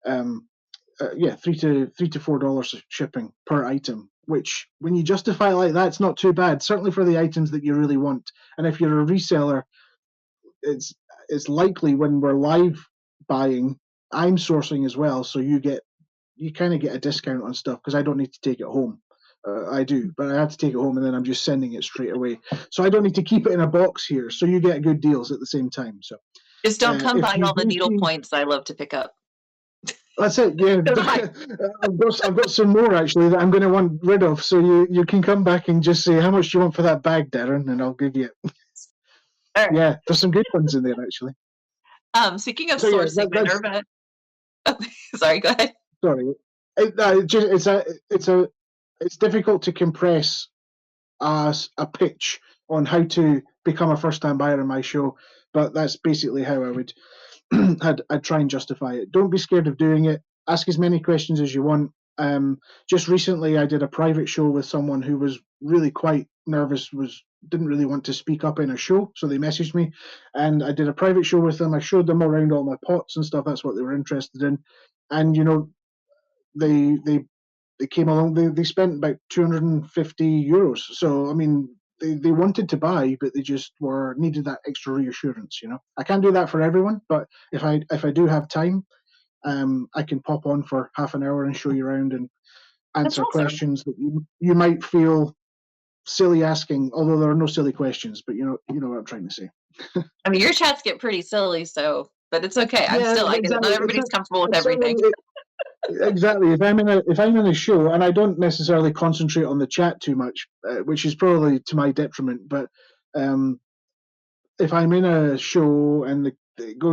yeah, $3 to $4 shipping per item, which when you justify it like that, it's not too bad. Certainly for the items that you really want. And if you're a reseller, it's likely when we're live buying, I'm sourcing as well, so you kind of get a discount on stuff because I don't need to take it home. I do, but I have to take it home and then I'm just sending it straight away. So I don't need to keep it in a box here. So you get good deals at the same time. So just don't come by all the needle points I love to pick up. That's it. Yeah, I've got some more actually that I'm going to want rid of. So you can come back and just say, how much do you want for that bag, Darren, and I'll give you it. Right. Yeah, there's some good ones in there actually. Speaking of sourcing, Minerva. Sorry, go ahead. Sorry, it's difficult to compress a pitch on how to become a first-time buyer in my show, but that's basically how I would I'd try and justify it. Don't be scared of doing it. Ask as many questions as you want. Just recently, I did a private show with someone who was really quite nervous, didn't really want to speak up in a show, so they messaged me, and I did a private show with them. I showed them around all my pots and stuff. That's what they were interested in, and they came along. They spent about €250. So I mean, they wanted to buy, but they just needed that extra reassurance. I can't do that for everyone, but if I do have time, I can pop on for half an hour and show you around and answer questions that you might feel silly asking, although there are no silly questions, but you know what I'm trying to say. I mean, your chats get pretty silly, but it's okay. Not everybody's comfortable with everything. Exactly. If I'm in a show, and I don't necessarily concentrate on the chat too much, which is probably to my detriment, but if I'm in a show and it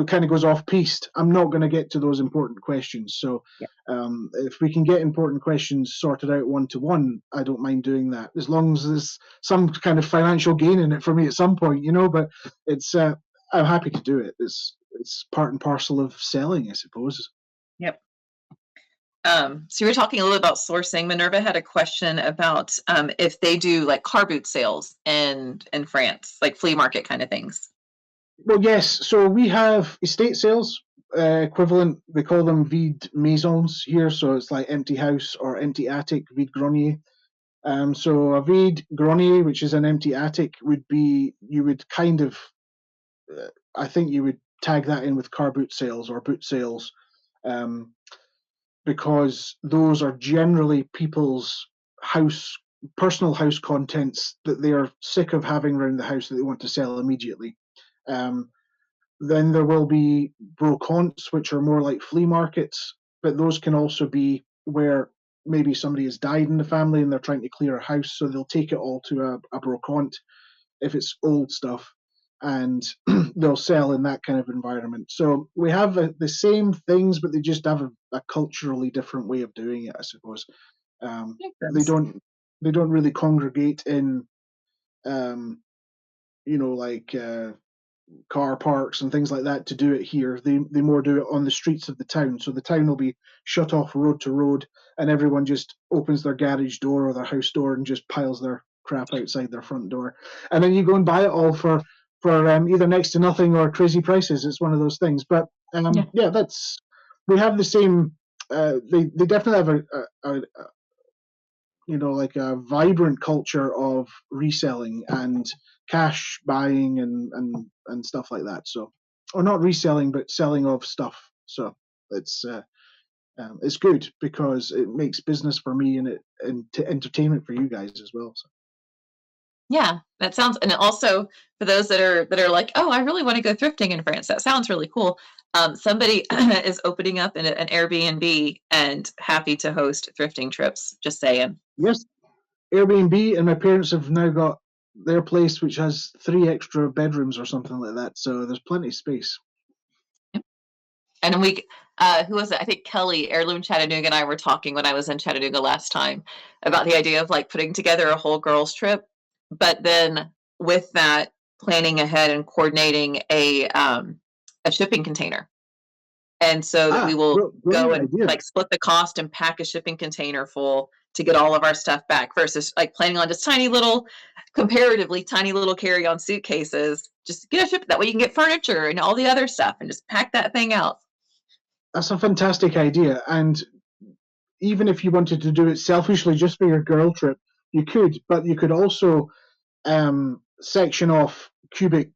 kind of goes off piste, I'm not going to get to those important questions. So if we can get important questions sorted out one-to-one, I don't mind doing that, as long as there's some kind of financial gain in it for me at some point, but it's I'm happy to do it. It's part and parcel of selling, I suppose. Yep. So you were talking a little about sourcing. Minerva had a question about if they do like car boot sales in France, like flea market kind of things. Well, yes. So we have estate sales, equivalent. They call them vide maisons here. So it's like empty house or empty attic, vide grenier. So a vide grenier, which is an empty attic, would be, you would kind of, I think you would tag that in with car boot sales or boot sales. Because those are generally people's personal house contents that they are sick of having around the house that they want to sell immediately. Then there will be brocantes, which are more like flea markets, but those can also be where maybe somebody has died in the family and they're trying to clear a house, so they'll take it all to a brocante if it's old stuff, and they'll sell in that kind of environment. So we have the same things, but they just have a culturally different way of doing it, I suppose. They don't really congregate in, like car parks and things like that to do it here. They more do it on the streets of the town. So the town will be shut off road to road, and everyone just opens their garage door or their house door and just piles their crap outside their front door. And then you go and buy it all for either next to nothing or crazy prices. It's one of those things. But we have the same. They definitely have like a vibrant culture of reselling and cash buying and stuff like that. So, or not reselling, but selling of stuff. So it's good because it makes business for me and entertainment for you guys as well. So. Yeah, that sounds, and also for those that are like, oh, I really want to go thrifting in France. That sounds really cool. Somebody is opening up an Airbnb and happy to host thrifting trips. Just saying. Yes, Airbnb, and my parents have now got their place, which has 3 extra bedrooms or something like that. So there's plenty of space. And who was it? I think Kelly, Heirloom Chattanooga, and I were talking when I was in Chattanooga last time about the idea of like putting together a whole girls trip, but then with that, planning ahead and coordinating a shipping container. And so that we will go and idea. like split the cost and pack a shipping container full to get all of our stuff back versus like planning on just comparatively tiny little carry-on suitcases. Just get a ship, that way you can get furniture and all the other stuff and just pack that thing out. That's a fantastic idea. And even if you wanted to do it selfishly just for your girl trip, you could, but you could also section off cubic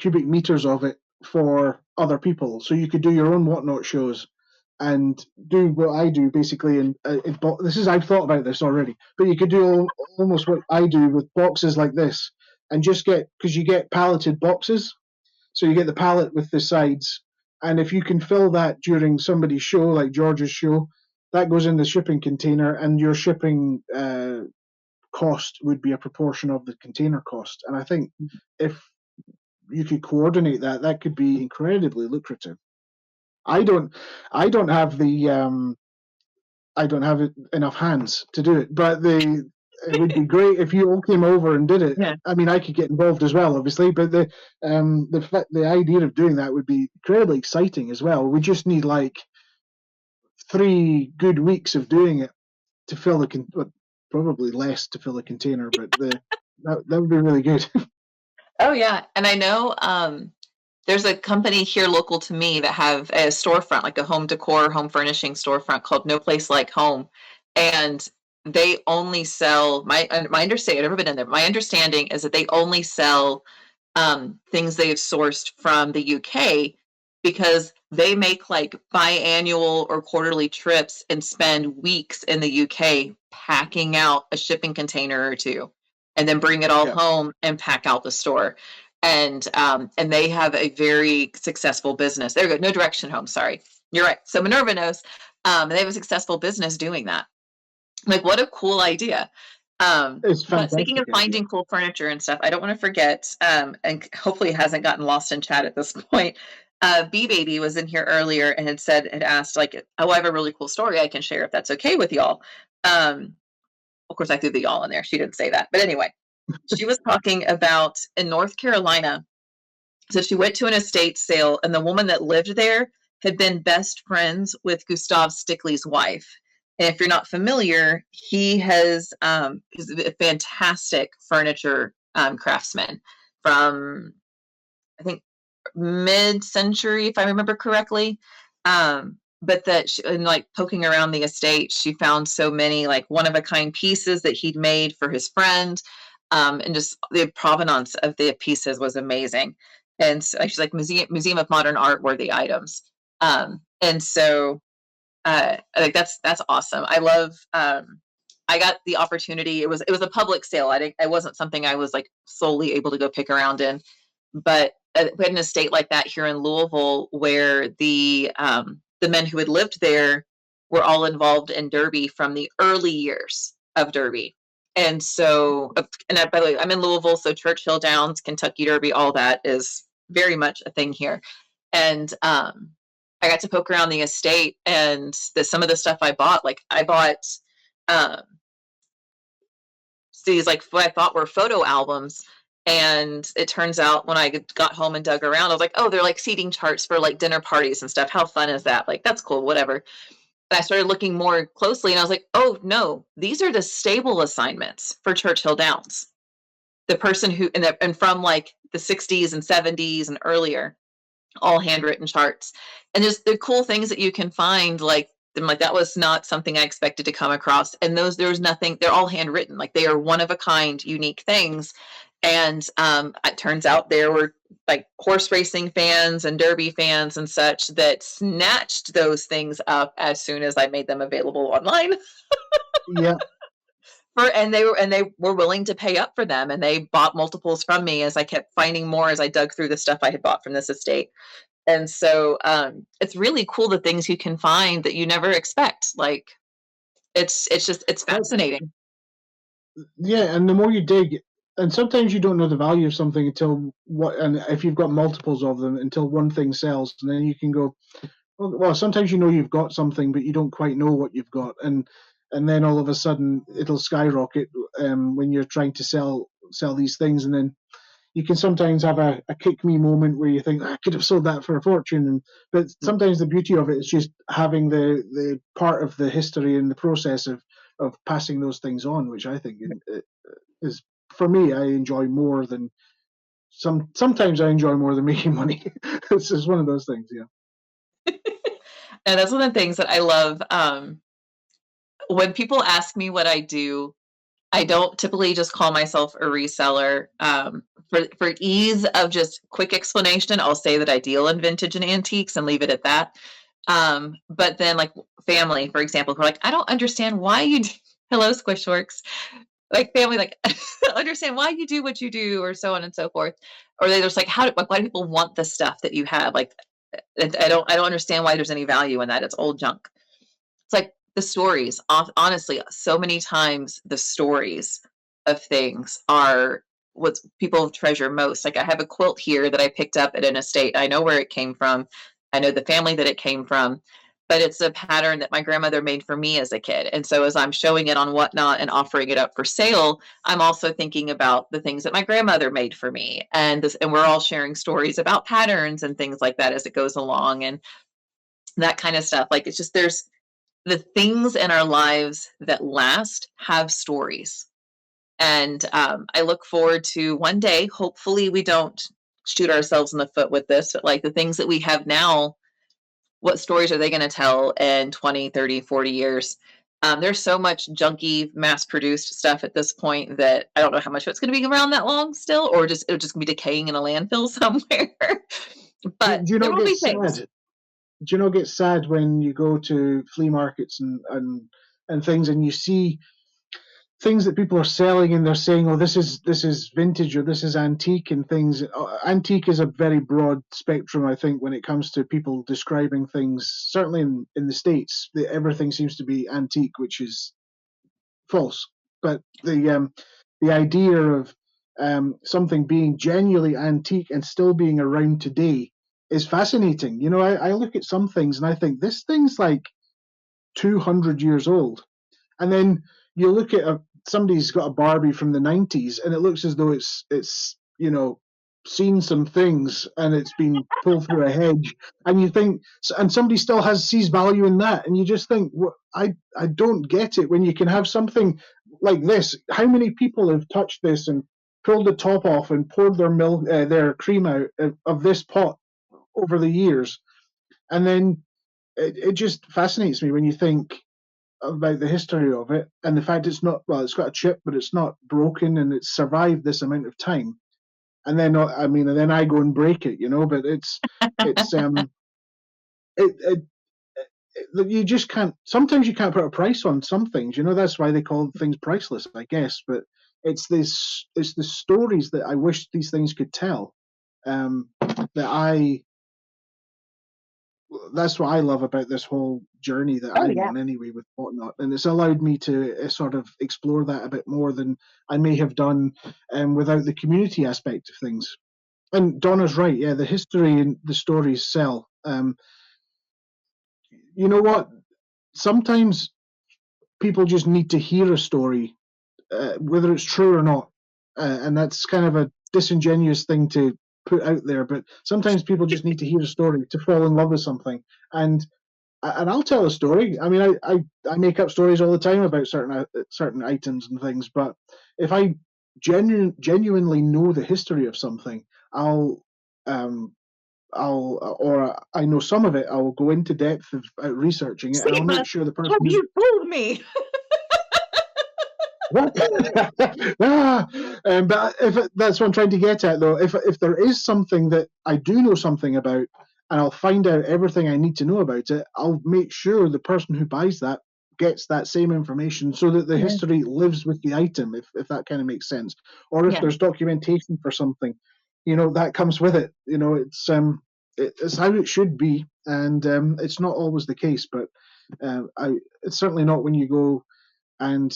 meters of it for other people. So you could do your own whatnot shows and do what I do basically. And I've thought about this already, but you could do almost what I do with boxes like this, and just because you get palleted boxes, so you get the pallet with the sides, and if you can fill that during somebody's show, like George's show, that goes in the shipping container, and your shipping cost would be a proportion of the container cost. And I think if you could coordinate that, that could be incredibly lucrative. I don't have enough hands to do it, but it would be great if you all came over and did it. Yeah. I mean, I could get involved as well, obviously, but the idea of doing that would be incredibly exciting as well. We just need like 3 good weeks of doing it to fill probably less to fill a container, but that would be really good. Oh yeah, and I know there's a company here local to me that have a storefront, like a home decor, home furnishing storefront called No Place Like Home, and they only sell my understanding. I've never been in there. My understanding is that they only sell things they've sourced from the UK because they make like biannual or quarterly trips and spend weeks in the UK packing out a shipping container or two, and then bring it all home and pack out the store. And they have a very successful business. There you go. No Direction Home. Sorry, you're right. So Minerva knows. They have a successful business doing that. Like, what a cool idea. But speaking of finding cool furniture and stuff, I don't want to forget, and hopefully it hasn't gotten lost in chat at this point. B Baby was in here earlier and had asked like, oh, I have a really cool story I can share if that's okay with y'all. Of course, I threw the y'all in there. She didn't say that, but anyway, she was talking about in North Carolina. So she went to an estate sale, and the woman that lived there had been best friends with Gustav Stickley's wife. And if you're not familiar, he's a fantastic furniture craftsman from, I think, mid-century, if I remember correctly. But that in like poking around the estate, she found so many like one-of-a-kind pieces that he'd made for his friend. And just the provenance of the pieces was amazing. And so she's like Museum of Modern Art worthy items. And so I think that's awesome. I love. I got the opportunity. It was a public sale. It wasn't something I was like solely able to go pick around in. But we had an estate like that here in Louisville where the men who had lived there were all involved in Derby from the early years of Derby. And so, and by the way, I'm in Louisville, so Churchill Downs, Kentucky Derby, all that is very much a thing here. And I got to poke around the estate, and some of the stuff I bought, like I bought these like what I thought were photo albums. And it turns out when I got home and dug around, I was like, oh, they're like seating charts for like dinner parties and stuff. How fun is that? Like, that's cool, whatever. But I started looking more closely and I was like, oh no, these are the stable assignments for Churchill Downs. The person who, and from like the 60s and 70s and earlier, all handwritten charts. And just the cool things that you can find, like I'm like, that was not something I expected to come across. And there's nothing, they're all handwritten. Like they are one of a kind, unique things. And it turns out there were like horse racing fans and derby fans and such that snatched those things up as soon as I made them available online. Yeah. And they were willing to pay up for them, and they bought multiples from me as I kept finding more as I dug through the stuff I had bought from this estate. And so it's really cool the things you can find that you never expect. Like it's fascinating. Yeah, and the more you dig, and sometimes you don't know the value of something until and if you've got multiples of them, until one thing sells, and then you can go, well, sometimes you know you've got something, but you don't quite know what you've got, and then all of a sudden it'll skyrocket when you're trying to sell these things, and then you can sometimes have a kick me moment where you think, I could have sold that for a fortune, but sometimes the beauty of it is just having the part of the history and the process of passing those things on, which I think is, for me, I enjoy more than sometimes I enjoy more than making money. It's just one of those things, yeah. And that's one of the things that I love. When people ask me what I do, I don't typically just call myself a reseller. For ease of just quick explanation, I'll say that I deal in vintage and antiques and leave it at that. But then, like family, for example, we're like, I don't understand why you do. Hello, Squishworks. Like family, like I don't understand why you do what you do, or so on and so forth. Or they're just like, why do people want the stuff that you have? Like, I don't understand why there's any value in that. It's old junk. It's like the stories. Honestly, so many times the stories of things are what people treasure most. Like I have a quilt here that I picked up at an estate. I know where it came from. I know the family that it came from, but it's a pattern that my grandmother made for me as a kid. And so as I'm showing it on Whatnot and offering it up for sale, I'm also thinking about the things that my grandmother made for me. And we're all sharing stories about patterns and things like that as it goes along, and that kind of stuff. Like it's just, there's the things in our lives that last have stories. And I look forward to one day, hopefully we don't shoot ourselves in the foot with this, but like the things that we have now, what stories are they going to tell in 20, 30, 40 years? There's so much junky mass-produced stuff at this point that I don't know how much of it's going to be around that long still, or just it'll just be decaying in a landfill somewhere. But do you there not will be get things. sad? Do you not get sad when you go to flea markets and things, and you see things that people are selling and they're saying, oh, this is vintage or this is antique, and things. Antique is a very broad spectrum, I think, when it comes to people describing things. Certainly in the States, everything seems to be antique, which is false. But the idea of something being genuinely antique and still being around today is fascinating. You know, I look at some things and I think this thing's like 200 years old, and then you look at somebody's got a Barbie from the 90s, and it looks as though it's seen some things and it's been pulled through a hedge, and you think, and somebody still sees value in that, and you just think, well, I don't get it. When you can have something like this, how many people have touched this and pulled the top off and poured their milk, their cream out of this pot over the years, and then it just fascinates me when you think about the history of it and the fact it's not, well, it's got a chip, but it's not broken and it's survived this amount of time. And then and then I go and break it, but it's it, you just can't. Sometimes you can't put a price on some things. That's why they call things priceless, I guess. But it's the stories that I wish these things could tell. That's what I love about this whole journey that I'm on anyway with Whatnot, and it's allowed me to sort of explore that a bit more than I may have done without the community aspect of things. And Donna's right, yeah, the history and the stories sell. You know what? Sometimes people just need to hear a story, whether it's true or not, and that's kind of a disingenuous thing to put out there, but sometimes people just need to hear a story to fall in love with something. And I'll tell a story. I mean, I make up stories all the time about certain items and things, but if I genuinely know the history of something, I'll I know some of it, I'll go into depth of researching it, and I'll make sure the person have you fooled me? What? But that's what I'm trying to get at, though. If there is something that I do know something about, and I'll find out everything I need to know about it, I'll make sure the person who buys that gets that same information, so that the history lives with the item, if that kind of makes sense. Or if there's documentation for something, that comes with it. It's how it should be, and it's not always the case, but it's certainly not when you go and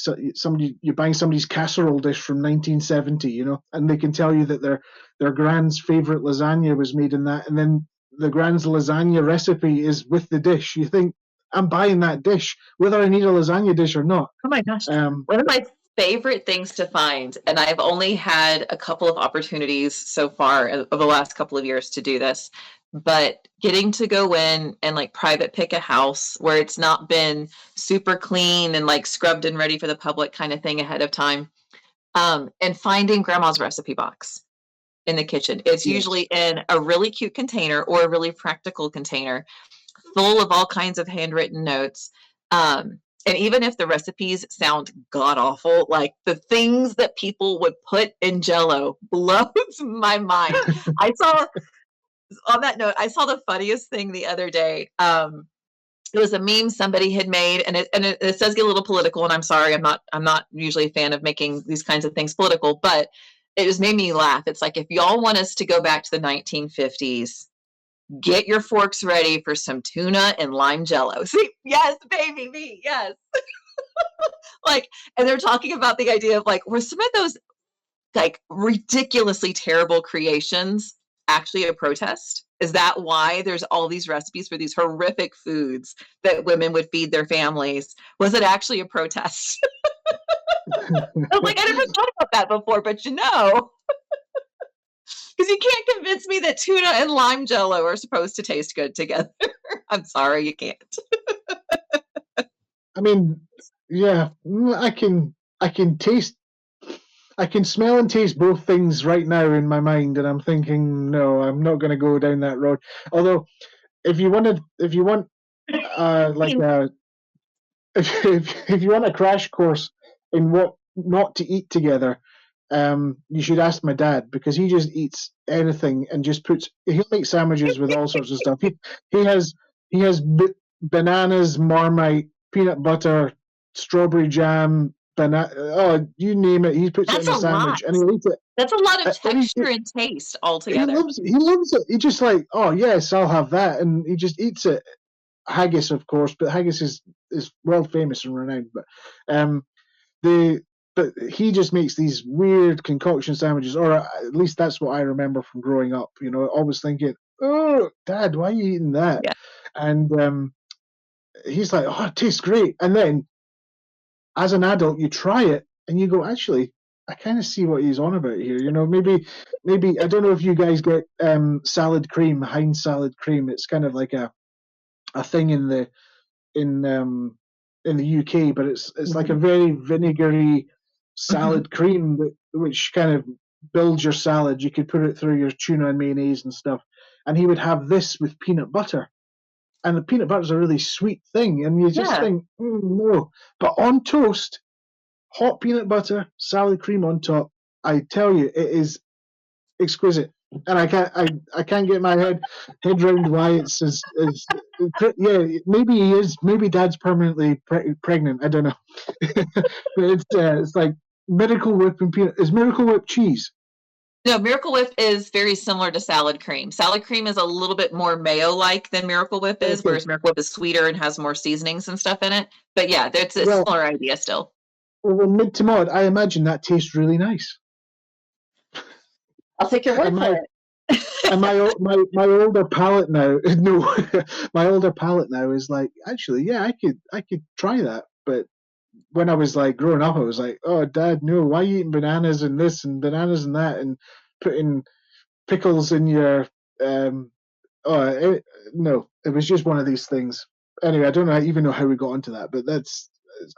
you're buying somebody's casserole dish from 1970, and they can tell you that their grand's favorite lasagna was made in that, and then the grand's lasagna recipe is with the dish. You think, I'm buying that dish whether I need a lasagna dish or not. Oh my gosh. One of my favorite things to find, and I've only had a couple of opportunities so far over the last couple of years to do this, but getting to go in and like private pick a house where it's not been super clean and like scrubbed and ready for the public kind of thing ahead of time, and finding grandma's recipe box in the kitchen. It's usually in a really cute container or a really practical container full of all kinds of handwritten notes. And even if the recipes sound god awful, like the things that people would put in Jello blows my mind. On that note, I saw the funniest thing the other day. It was a meme somebody had made, and it does get a little political. And I'm sorry, I'm not usually a fan of making these kinds of things political, but it just made me laugh. It's like, if y'all want us to go back to the 1950s, get your forks ready for some tuna and lime Jello. See, yes, baby, me, yes. Like, and they're talking about the idea of like, were some of those like ridiculously terrible creations actually a protest? Is that why there's all these recipes for these horrific foods that women would feed their families? Was it actually a protest? I was like, I never thought about that before, but because you can't convince me that tuna and lime Jello are supposed to taste good together. I'm sorry, you can't. I mean, yeah, I can taste, I can smell and taste both things right now in my mind, and I'm thinking, no, I'm not going to go down that road. Although, if you want like if you want a crash course in what not to eat together, you should ask my dad, because he just eats anything and just he'll make sandwiches with all sorts of stuff. He has bananas, Marmite, peanut butter, strawberry jam, you name it. He puts it in a sandwich and he'll eat it. That's a lot of texture and taste altogether. He loves it. He just like, oh yes, I'll have that, and he just eats it. Haggis, of course, but haggis is world famous and renowned. But he just makes these weird concoction sandwiches, or at least that's what I remember from growing up. Always thinking, "Oh, Dad, why are you eating that?" Yeah. And he's like, "Oh, it tastes great." And then, as an adult, you try it and you go, "Actually, I kind of see what he's on about here." Maybe I don't know if you guys get salad cream, Heinz salad cream. It's kind of like a thing in the UK, but it's like a very vinegary salad cream which kind of builds your salad. You could put it through your tuna and mayonnaise and stuff, and he would have this with peanut butter, and the peanut butter is a really sweet thing, and you just think, no. But on toast, hot peanut butter, salad cream on top, I tell you, it is exquisite. And I can't get my head around why it's yeah, maybe he is, maybe Dad's permanently pregnant, I don't know. But it's like Miracle Whip and peanut. Is Miracle Whip cheese? No, Miracle Whip is very similar to salad cream. Salad cream is a little bit more mayo-like than Miracle Whip is, whereas Miracle Whip is sweeter and has more seasonings and stuff in it. But yeah, it's a similar idea still. Well, mid to mod, I imagine that tastes really nice. I'll take your word for it. And my older palate now, my older palate now is like, actually, yeah, I could try that. But when I was like growing up, I was like, oh, Dad, no, why are you eating bananas and this and bananas and that and putting pickles in your no, it was just one of these things. Anyway, I don't even know how we got into that, but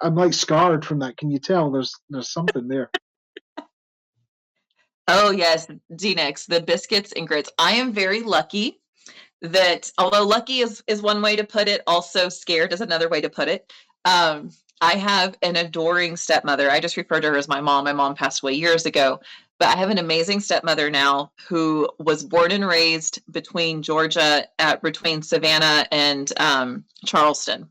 I'm like scarred from that. Can you tell? There's something there. Oh yes, D-Nex, the biscuits and grits. I am very lucky that although lucky is one way to put it, also scared is another way to put it. I have an adoring stepmother. I just refer to her as my mom. My mom passed away years ago, but I have an amazing stepmother now who was born and raised between Georgia, between Savannah and Charleston.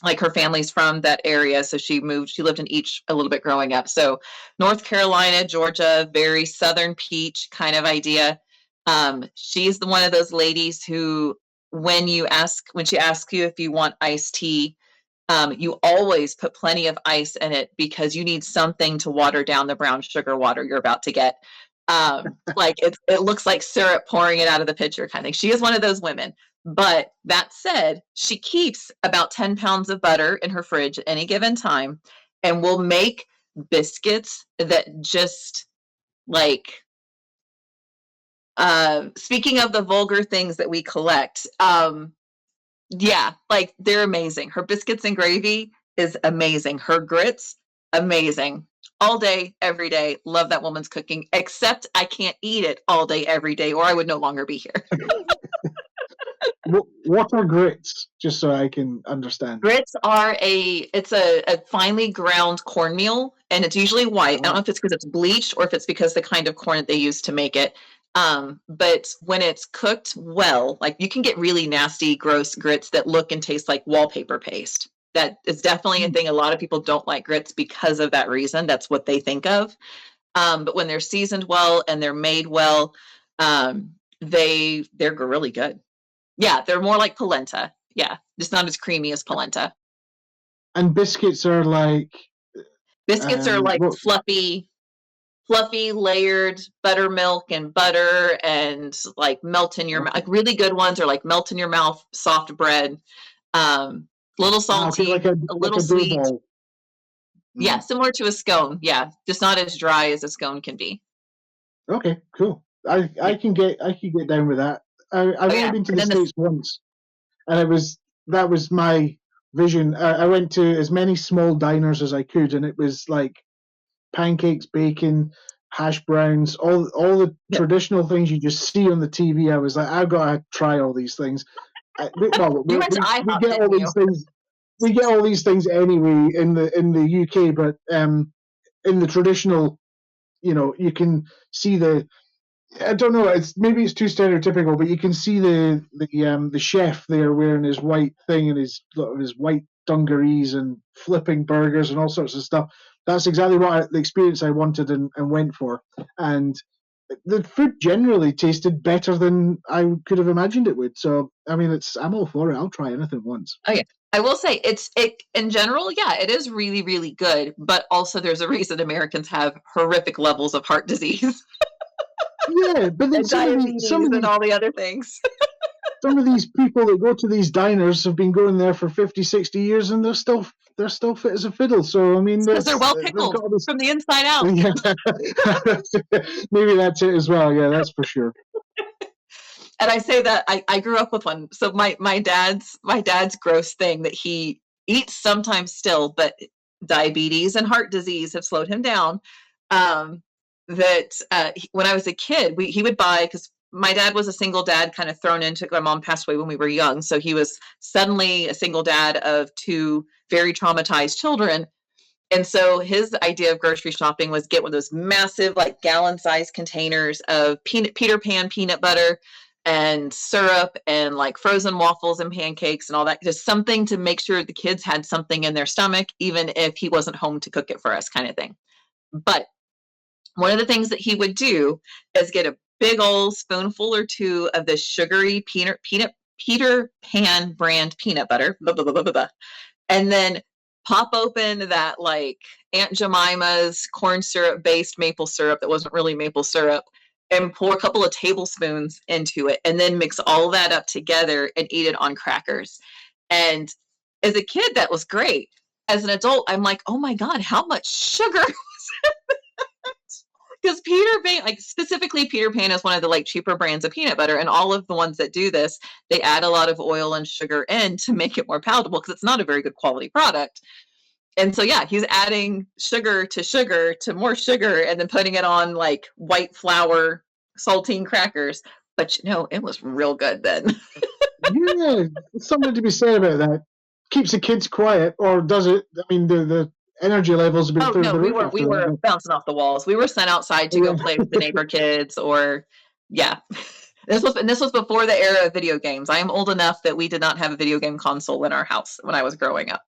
Like her family's from that area, so she lived in each a little bit growing up. So North Carolina, Georgia, very Southern peach kind of idea. She's one of those ladies who, when she asks you if you want iced tea, you always put plenty of ice in it because you need something to water down the brown sugar water you're about to get. Like it looks like syrup pouring it out of the pitcher kind of thing. She is one of those women. But that said, she keeps about 10 pounds of butter in her fridge at any given time and will make biscuits that just like, speaking of the vulgar things that we collect, yeah, like they're amazing. Her biscuits and gravy is amazing. Her grits, amazing. All day, every day. Love that woman's cooking, except I can't eat it all day, every day, or I would no longer be here. What are grits? Just so I can understand. Grits are it's a finely ground cornmeal, and it's usually white. I don't know if it's because it's bleached or if it's because the kind of corn that they use to make it. But when it's cooked well, like you can get really nasty, gross grits that look and taste like wallpaper paste. That is definitely a thing. A lot of people don't like grits because of that reason. That's what they think of. But when they're seasoned well and they're made well, they're really good. Yeah, they're more like polenta. Yeah, just not as creamy as polenta. And biscuits are like fluffy, layered buttermilk and butter and like melt in your mouth. Like really good ones are like melt in your mouth, soft bread, little salty, like a little sweet. Yeah, similar to a scone. Yeah, just not as dry as a scone can be. Okay, cool. I can get down with that. I've only been to the States once, and that was my vision. I went to as many small diners as I could, and it was like pancakes, bacon, hash browns, all the traditional things you just see on the TV. I was like, I've got to try all these things. We get all these things. We get all these things anyway in the UK, but in the traditional, you can see the. I don't know. Maybe it's too stereotypical, but you can see the chef there wearing his white thing and his white dungarees and flipping burgers and all sorts of stuff. That's exactly the experience I wanted and went for. And the food generally tasted better than I could have imagined it would. So I mean, I'm all for it. I'll try anything once. Oh yeah. I will say it in general, yeah, it is really, really good. But also there's a reason Americans have horrific levels of heart disease. Yeah, but then some of and all the other things. Some of these people that go to these diners have been going there for 50, 60 years, and they're still fit as a fiddle. So I mean, because they're well pickled from the inside out. Yeah. Maybe that's it as well. Yeah, that's for sure. And I say that I grew up with one. So my dad's gross thing that he eats sometimes still, but diabetes and heart disease have slowed him down. When I was a kid, he would buy, because my dad was a single dad, kind of thrown into, my mom passed away when we were young. So he was suddenly a single dad of two very traumatized children. And so his idea of grocery shopping was get one of those massive, like gallon-sized containers of Peter Pan peanut butter and syrup and like frozen waffles and pancakes and all that. Just something to make sure the kids had something in their stomach, even if he wasn't home to cook it for us, kind of thing. But one of the things that he would do is get a big old spoonful or two of the sugary Peter Pan brand peanut butter, and then pop open that like Aunt Jemima's corn syrup based maple syrup that wasn't really maple syrup, and pour a couple of tablespoons into it, and then mix all that up together and eat it on crackers. And as a kid, that was great. As an adult, I'm like, oh my God, how much sugar was in that? Because Peter Pan, like specifically Peter Pan, is one of the like cheaper brands of peanut butter, and all of the ones that do this, they add a lot of oil and sugar in to make it more palatable, because it's not a very good quality product. And so yeah, he's adding sugar to more sugar, and then putting it on like white flour saltine crackers. but it was real good then. Yeah, something to be said about that. Keeps the kids quiet, or does it? I mean, the energy levels have been through the roof after we were that. bouncing off the walls. We were sent outside to go play with the neighbor kids, or yeah. This was before the era of video games. I am old enough that we did not have a video game console in our house when I was growing up.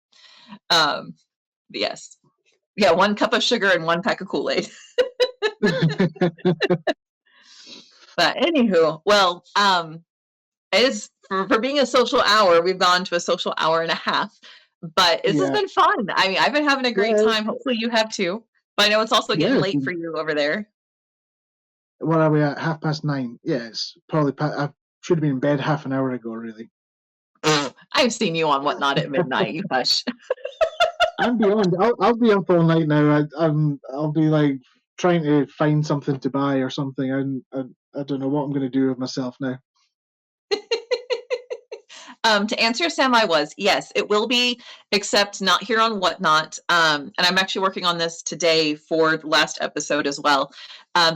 Yes. Yeah, 1 cup of sugar and 1 pack of Kool-Aid. But anywho, well, it is for being a social hour, we've gone to a social hour and a half. But this has been fun. I mean, I've been having a great time. Hopefully you have too. But I know it's also getting late for you over there. What are we at? 9:30. Yeah, it's probably. I should have been in bed half an hour ago, really. I've seen you on Whatnot at midnight. You hush. I'm beyond. I'll be up all night now. I'll be like trying to find something to buy or something. I don't know what I'm going to do with myself now. To answer Sam, yes, it will be, except not here on Whatnot. And I'm actually working on this today for the last episode as well.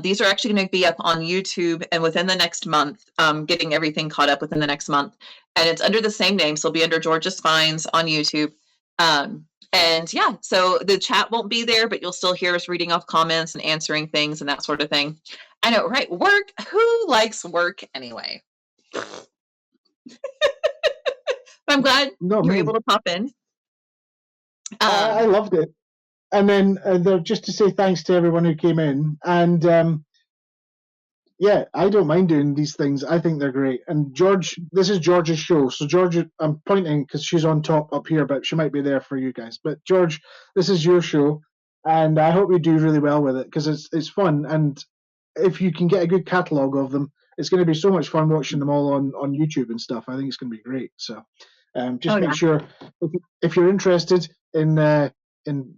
These are actually going to be up on YouTube and within the next month, getting everything caught up within the next month. And it's under the same name, so it'll be under Georgia's Finds on YouTube. And yeah, so the chat won't be there, but you'll still hear us reading off comments and answering things and that sort of thing. I know, right? Work. Who likes work anyway? I'm glad you were able to pop in. I loved it. And then just to say thanks to everyone who came in. And yeah, I don't mind doing these things. I think they're great. And George, this is George's show. So George, I'm pointing because she's on top up here, but she might be there for you guys. But George, this is your show. And I hope you do really well with it because it's fun. And if you can get a good catalogue of them, it's going to be so much fun watching them all on YouTube and stuff. I think it's going to be great. So just make sure if you're interested in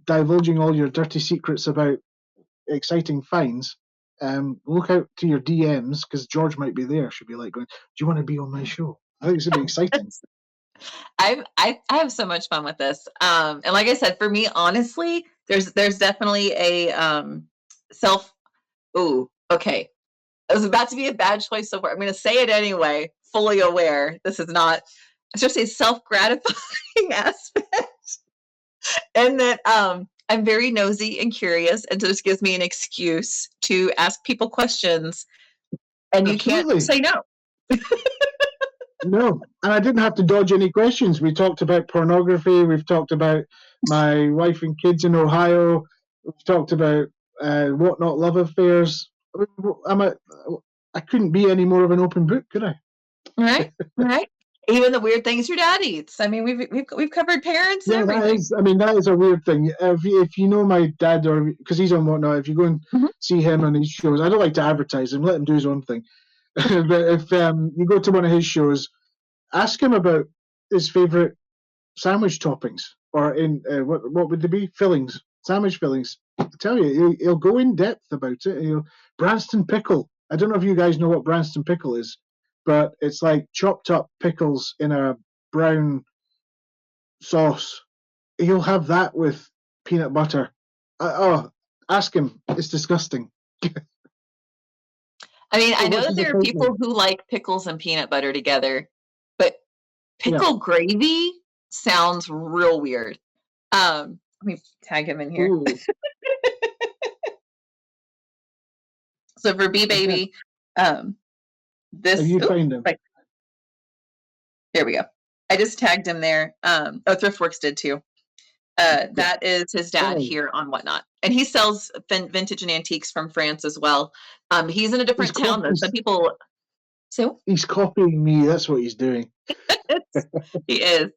divulging all your dirty secrets about exciting finds, look out to your DMs because George might be there. She'll be like, "Do you want to be on my show?" I think it's going to be exciting. I have so much fun with this. And like I said, for me, honestly, there's definitely a self. Ooh, okay. It was about to be a bad choice so far. I'm going to say it anyway, fully aware. This is not, it's just a self-gratifying aspect. And that I'm very nosy and curious. And so this gives me an excuse to ask people questions. And you can't say no. No, and I didn't have to dodge any questions. We talked about pornography. We've talked about my wife and kids in Ohio. We've talked about Whatnot love affairs. I couldn't be any more of an open book, could I? Right. Even the weird things your dad eats. I mean, we've covered parents. Yeah, and everything. that is a weird thing. If you know my dad, or because he's on Whatnot, if you go and see him on his shows, I don't like to advertise him. Let him do his own thing. But if you go to one of his shows, ask him about his favorite sandwich toppings, or in what would they be? Fillings, sandwich fillings. I tell you, he'll go in depth about it. Branston pickle. I don't know if you guys know what Branston pickle is, but it's like chopped up pickles in a brown sauce. He'll have that with peanut butter. Ask him. It's disgusting. I mean, I know that there are people who like pickles and peanut butter together, but pickle gravy sounds real weird. Let me tag him in here. So for B Baby, this. Have you found him? Right. There we go. I just tagged him there. Thriftworks did too. That is his dad here on Whatnot. And he sells vintage and antiques from France as well. He's in a different town though. Some people say he's copying me. That's what he's doing. He is.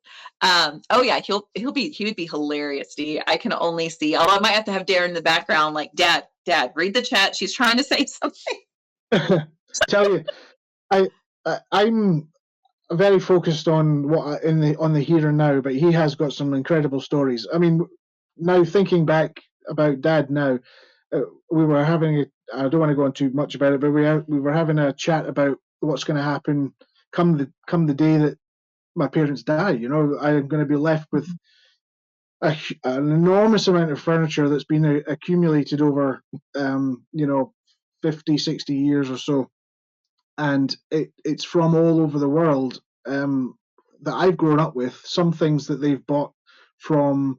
He would be hilarious, D. I can only see. Although I might have to have Darren in the background, like, Dad, read the chat. She's trying to say something. Tell you, I'm very focused on what on the here and now, but he has got some incredible stories. I mean, now thinking back about Dad, now we were having I don't want to go on too much about it, but we were having a chat about what's going to happen come the day that my parents die. I'm going to be left with an enormous amount of furniture that's been accumulated over 50, 60 years or so. and it's from all over the world, that I've grown up with. Some things that they've bought from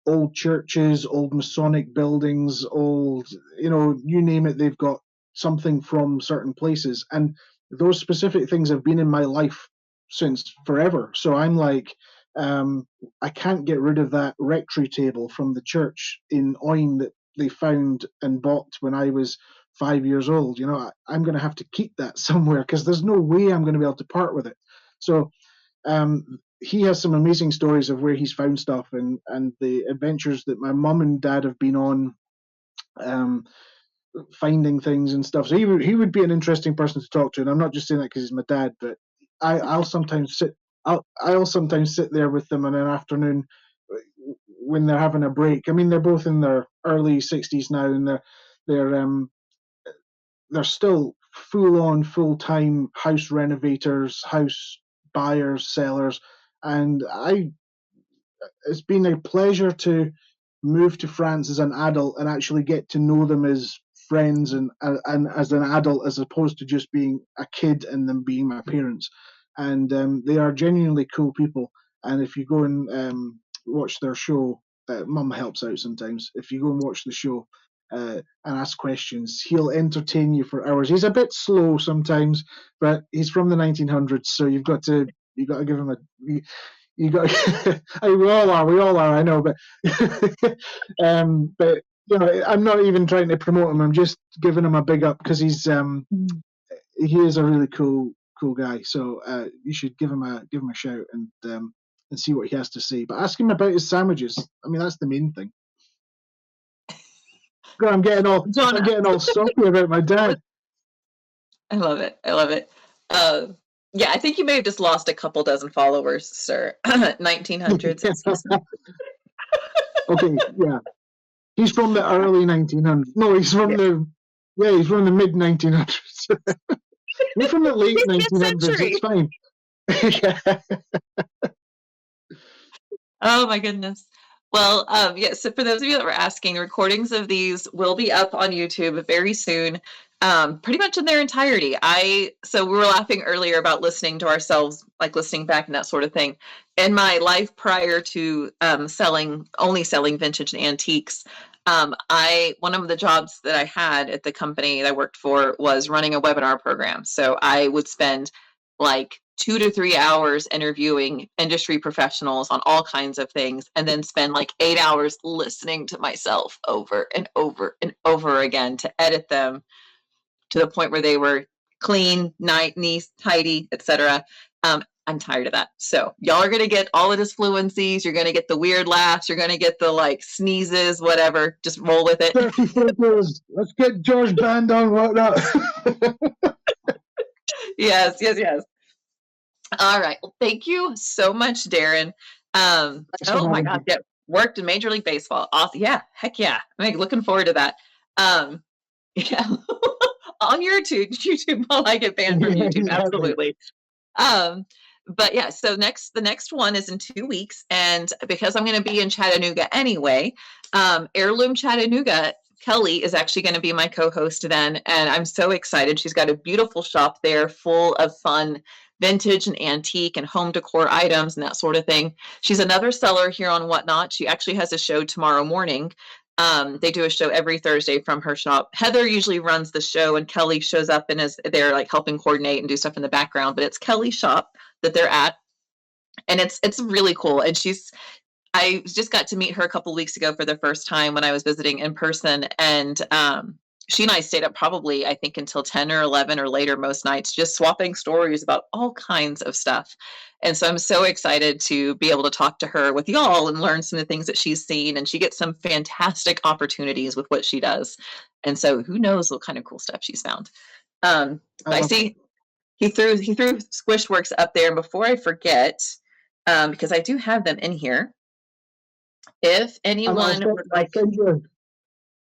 old churches, old Masonic buildings, old, you name it, they've got something from certain places. And those specific things have been in my life since forever. So I'm like, I can't get rid of that rectory table from the church in Oyn that they found and bought when I was 5 years old. I'm going to have to keep that somewhere because there's no way I'm going to be able to part with it. So he has some amazing stories of where he's found stuff and the adventures that my mum and dad have been on, finding things and stuff. So he would be an interesting person to talk to. And I'm not just saying that because he's my dad, but I'll sometimes sit there with them in an afternoon when they're having a break. I mean, they're both in their early 60s now, and they're still full-time house renovators, house buyers, sellers, and it's been a pleasure to move to France as an adult and actually get to know them as friends and as an adult, as opposed to just being a kid and them being my parents. And they are genuinely cool people. And if you go and watch their show, Mum helps out sometimes. If you go and watch the show and ask questions, he'll entertain you for hours. He's a bit slow sometimes, but he's from the 1900s, so you've got to give him you got we all are, I know, but but I'm not even trying to promote him. I'm just giving him a big up because he is a really cool guy. So you should give him a shout and see what he has to say. But ask him about his sandwiches. I mean, that's the main thing. God, I'm getting all soppy about my dad. I love it. Yeah, I think you may have just lost a couple dozen followers, sir. 1900s. Okay, yeah. He's from the early 1900s. No, he's from he's from the mid 1900s. We're from the late 1900s. It's fine. Oh my goodness. Well, so for those of you that were asking, recordings of these will be up on YouTube very soon, pretty much in their entirety. So we were laughing earlier about listening to ourselves, like listening back and that sort of thing. In my life prior to only selling vintage and antiques, one of the jobs that I had at the company that I worked for was running a webinar program. So I would spend like 2 to 3 hours interviewing industry professionals on all kinds of things, and then spend like 8 hours listening to myself over and over and over again to edit them to the point where they were clean, nice, tidy, etc. I'm tired of that. So y'all are going to get all of his fluencies. You're going to get the weird laughs. You're going to get the like sneezes, whatever. Just roll with it. Let's get George Band on whatnot. Yes. All right. Well, thank you so much, Darren. Oh my God. Yeah. Worked in Major League Baseball. Awesome. Yeah. Heck yeah. I'm looking forward to that. Yeah. On YouTube while I get banned from YouTube. Absolutely. But yeah, so the next one is in 2 weeks. And because I'm going to be in Chattanooga anyway, Heirloom Chattanooga, Kelly is actually going to be my co-host then. And I'm so excited. She's got a beautiful shop there full of fun vintage and antique and home decor items and that sort of thing. She's another seller here on Whatnot. She actually has a show tomorrow morning. They do a show every Thursday from her shop. Heather usually runs the show and Kelly shows up and is there like helping coordinate and do stuff in the background, but it's Kelly's shop that they're at. And it's really cool. And I just got to meet her a couple of weeks ago for the first time when I was visiting in person. And she and I stayed up probably, I think, until 10 or 11 or later most nights, just swapping stories about all kinds of stuff. And so I'm so excited to be able to talk to her with y'all and learn some of the things that she's seen. And she gets some fantastic opportunities with what she does. And so who knows what kind of cool stuff she's found. I see he threw Squishworks up there. And before I forget, because I do have them in here, if anyone would like,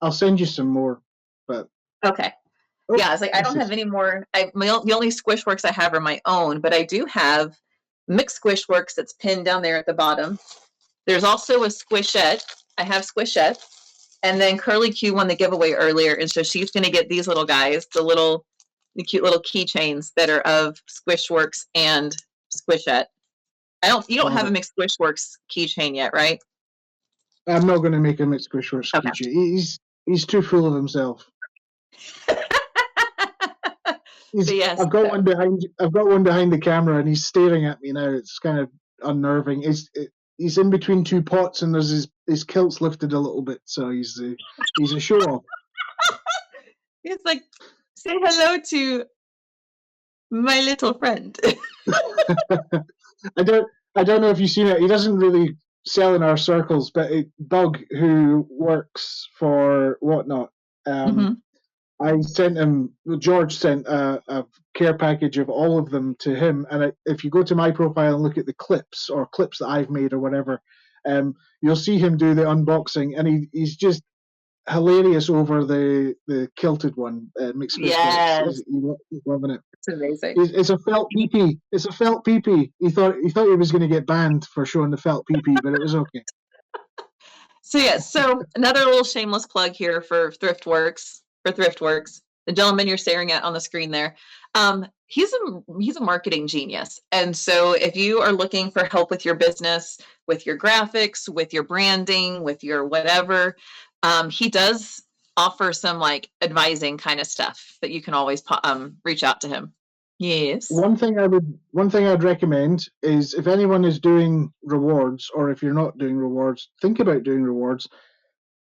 I'll send you some more. But okay. Yeah, I was like, I don't have any more. The only Squishworks I have are my own, but I do have mixed Squishworks that's pinned down there at the bottom. There's also a Squishette. I have Squishette. And then Curly Q won the giveaway earlier, and so she's going to get these little guys, the little the cute little keychains that are of Squishworks and Squishette. You don't have a mixed Squishworks keychain yet, right? I'm not going to make him a Squishworks keychain. He's too full of himself. Yes, I've got one behind the camera, and he's staring at me now. It's kind of unnerving. He's in between two pots, and there's his kilt's lifted a little bit, so he's a show off. It's like, say hello to my little friend. I don't know if you've seen it. He doesn't really sell in our circles, but Doug, who works for Whatnot, George sent a care package of all of them to him. And if you go to my profile and look at the clips that I've made or whatever, you'll see him do the unboxing, and he's just hilarious over the kilted one. Mixed yes, he's loving it. It's amazing. It's a felt peepee. It's a felt peepee. He thought he was going to get banned for showing the felt peepee, but it was okay. So another little shameless plug here for ThriftWorks. The gentleman you're staring at on the screen there, he's a marketing genius. And so if you are looking for help with your business, with your graphics, with your branding, with your whatever, he does offer some like advising kind of stuff that you can always reach out to him. Yes. One thing I'd recommend is, if anyone is doing rewards, or if you're not doing rewards, think about doing rewards.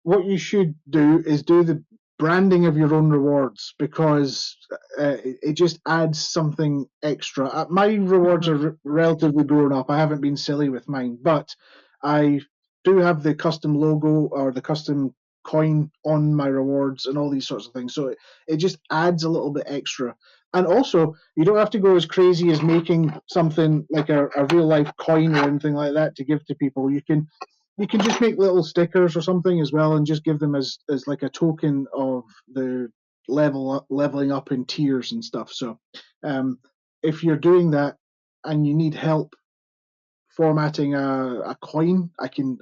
What you should do is do the branding of your own rewards, because it just adds something extra. My rewards are relatively grown up. I haven't been silly with mine, but I do have the custom logo or the custom coin on my rewards and all these sorts of things. So it just adds a little bit extra. And also, you don't have to go as crazy as making something like a real life coin or anything like that to give to people. You can just make little stickers or something as well, and just give them as like a token of the leveling up in tiers and stuff. So if you're doing that and you need help formatting a coin, I can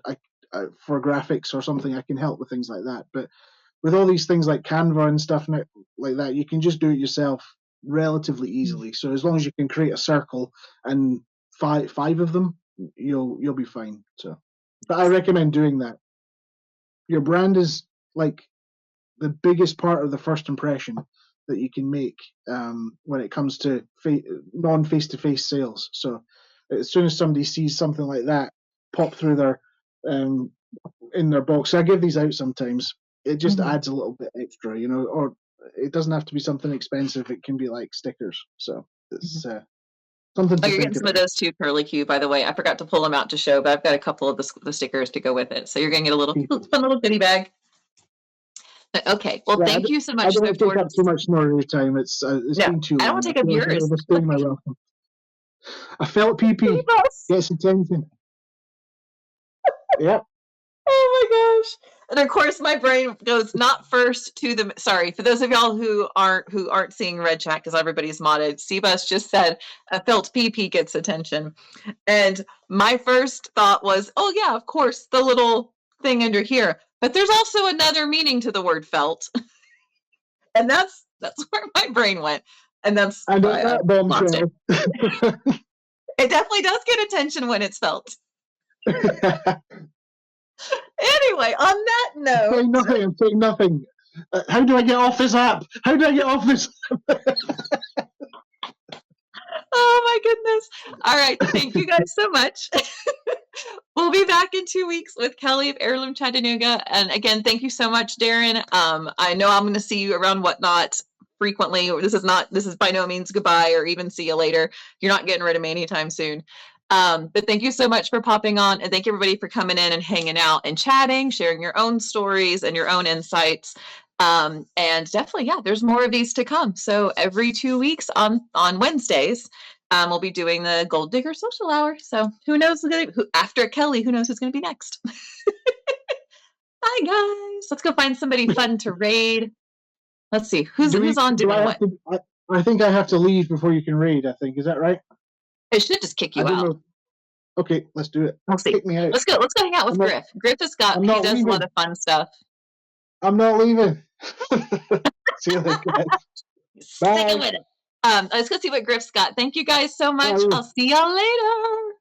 for graphics or something, I can help with things like that. But with all these things like Canva and stuff like that, you can just do it yourself relatively easily. So as long as you can create a circle and five of them, you'll be fine. So, but I recommend doing that. Your brand is like the biggest part of the first impression that you can make when it comes to non-face-to-face sales. So as soon as somebody sees something like that pop through their in their box, I give these out sometimes, it just adds a little bit extra, or it doesn't have to be something expensive. It can be like stickers. So it's something to you're getting some of those too, Curly Q, by the way. I forgot to pull them out to show, but I've got a couple of the stickers to go with it. So you're going to get a little fun little goodie bag. Okay. Well, thank you so much. I don't take up too much more of your time. It's been too long. I don't take up yours. I felt PP. Gets attention. Yep. Oh my gosh. And of course my brain goes not first to the, sorry, for those of y'all who aren't seeing red chat because everybody's modded, Seabus just said a felt PP gets attention. And my first thought was, oh yeah, of course, the little thing under here. But there's also another meaning to the word felt. And that's where my brain went. And that's I know that bombshell. It definitely does get attention when it's felt. Anyway, on that note, I'm saying nothing. How do I get off this app? Oh my goodness. All right. Thank you guys so much. We'll be back in 2 weeks with Kelly of Heirloom Chattanooga. And again, thank you so much, Darren. I know I'm going to see you around Whatnot frequently. This is by no means goodbye or even see you later. You're not getting rid of me anytime soon. But thank you so much for popping on, and thank you everybody for coming in and hanging out and chatting, sharing your own stories and your own insights. And definitely, yeah, there's more of these to come. So every 2 weeks on Wednesdays, we'll be doing the Gold Digger Social Hour. So who knows after Kelly, who knows who's going to be next? Hi guys, let's go find somebody fun to raid. Let's see who's on doing what. I think I have to leave before you can raid. I think, is that right? It should just kick you out. Know. Okay, let's do it. We'll see. Kick me out. Let's go hang out with Griff. Griff has he does leaving. A lot of fun stuff. I'm not leaving. See you later, guys. Stick it with it. Let's go see what Griff's got. Thank you guys so much. I'll see y'all later.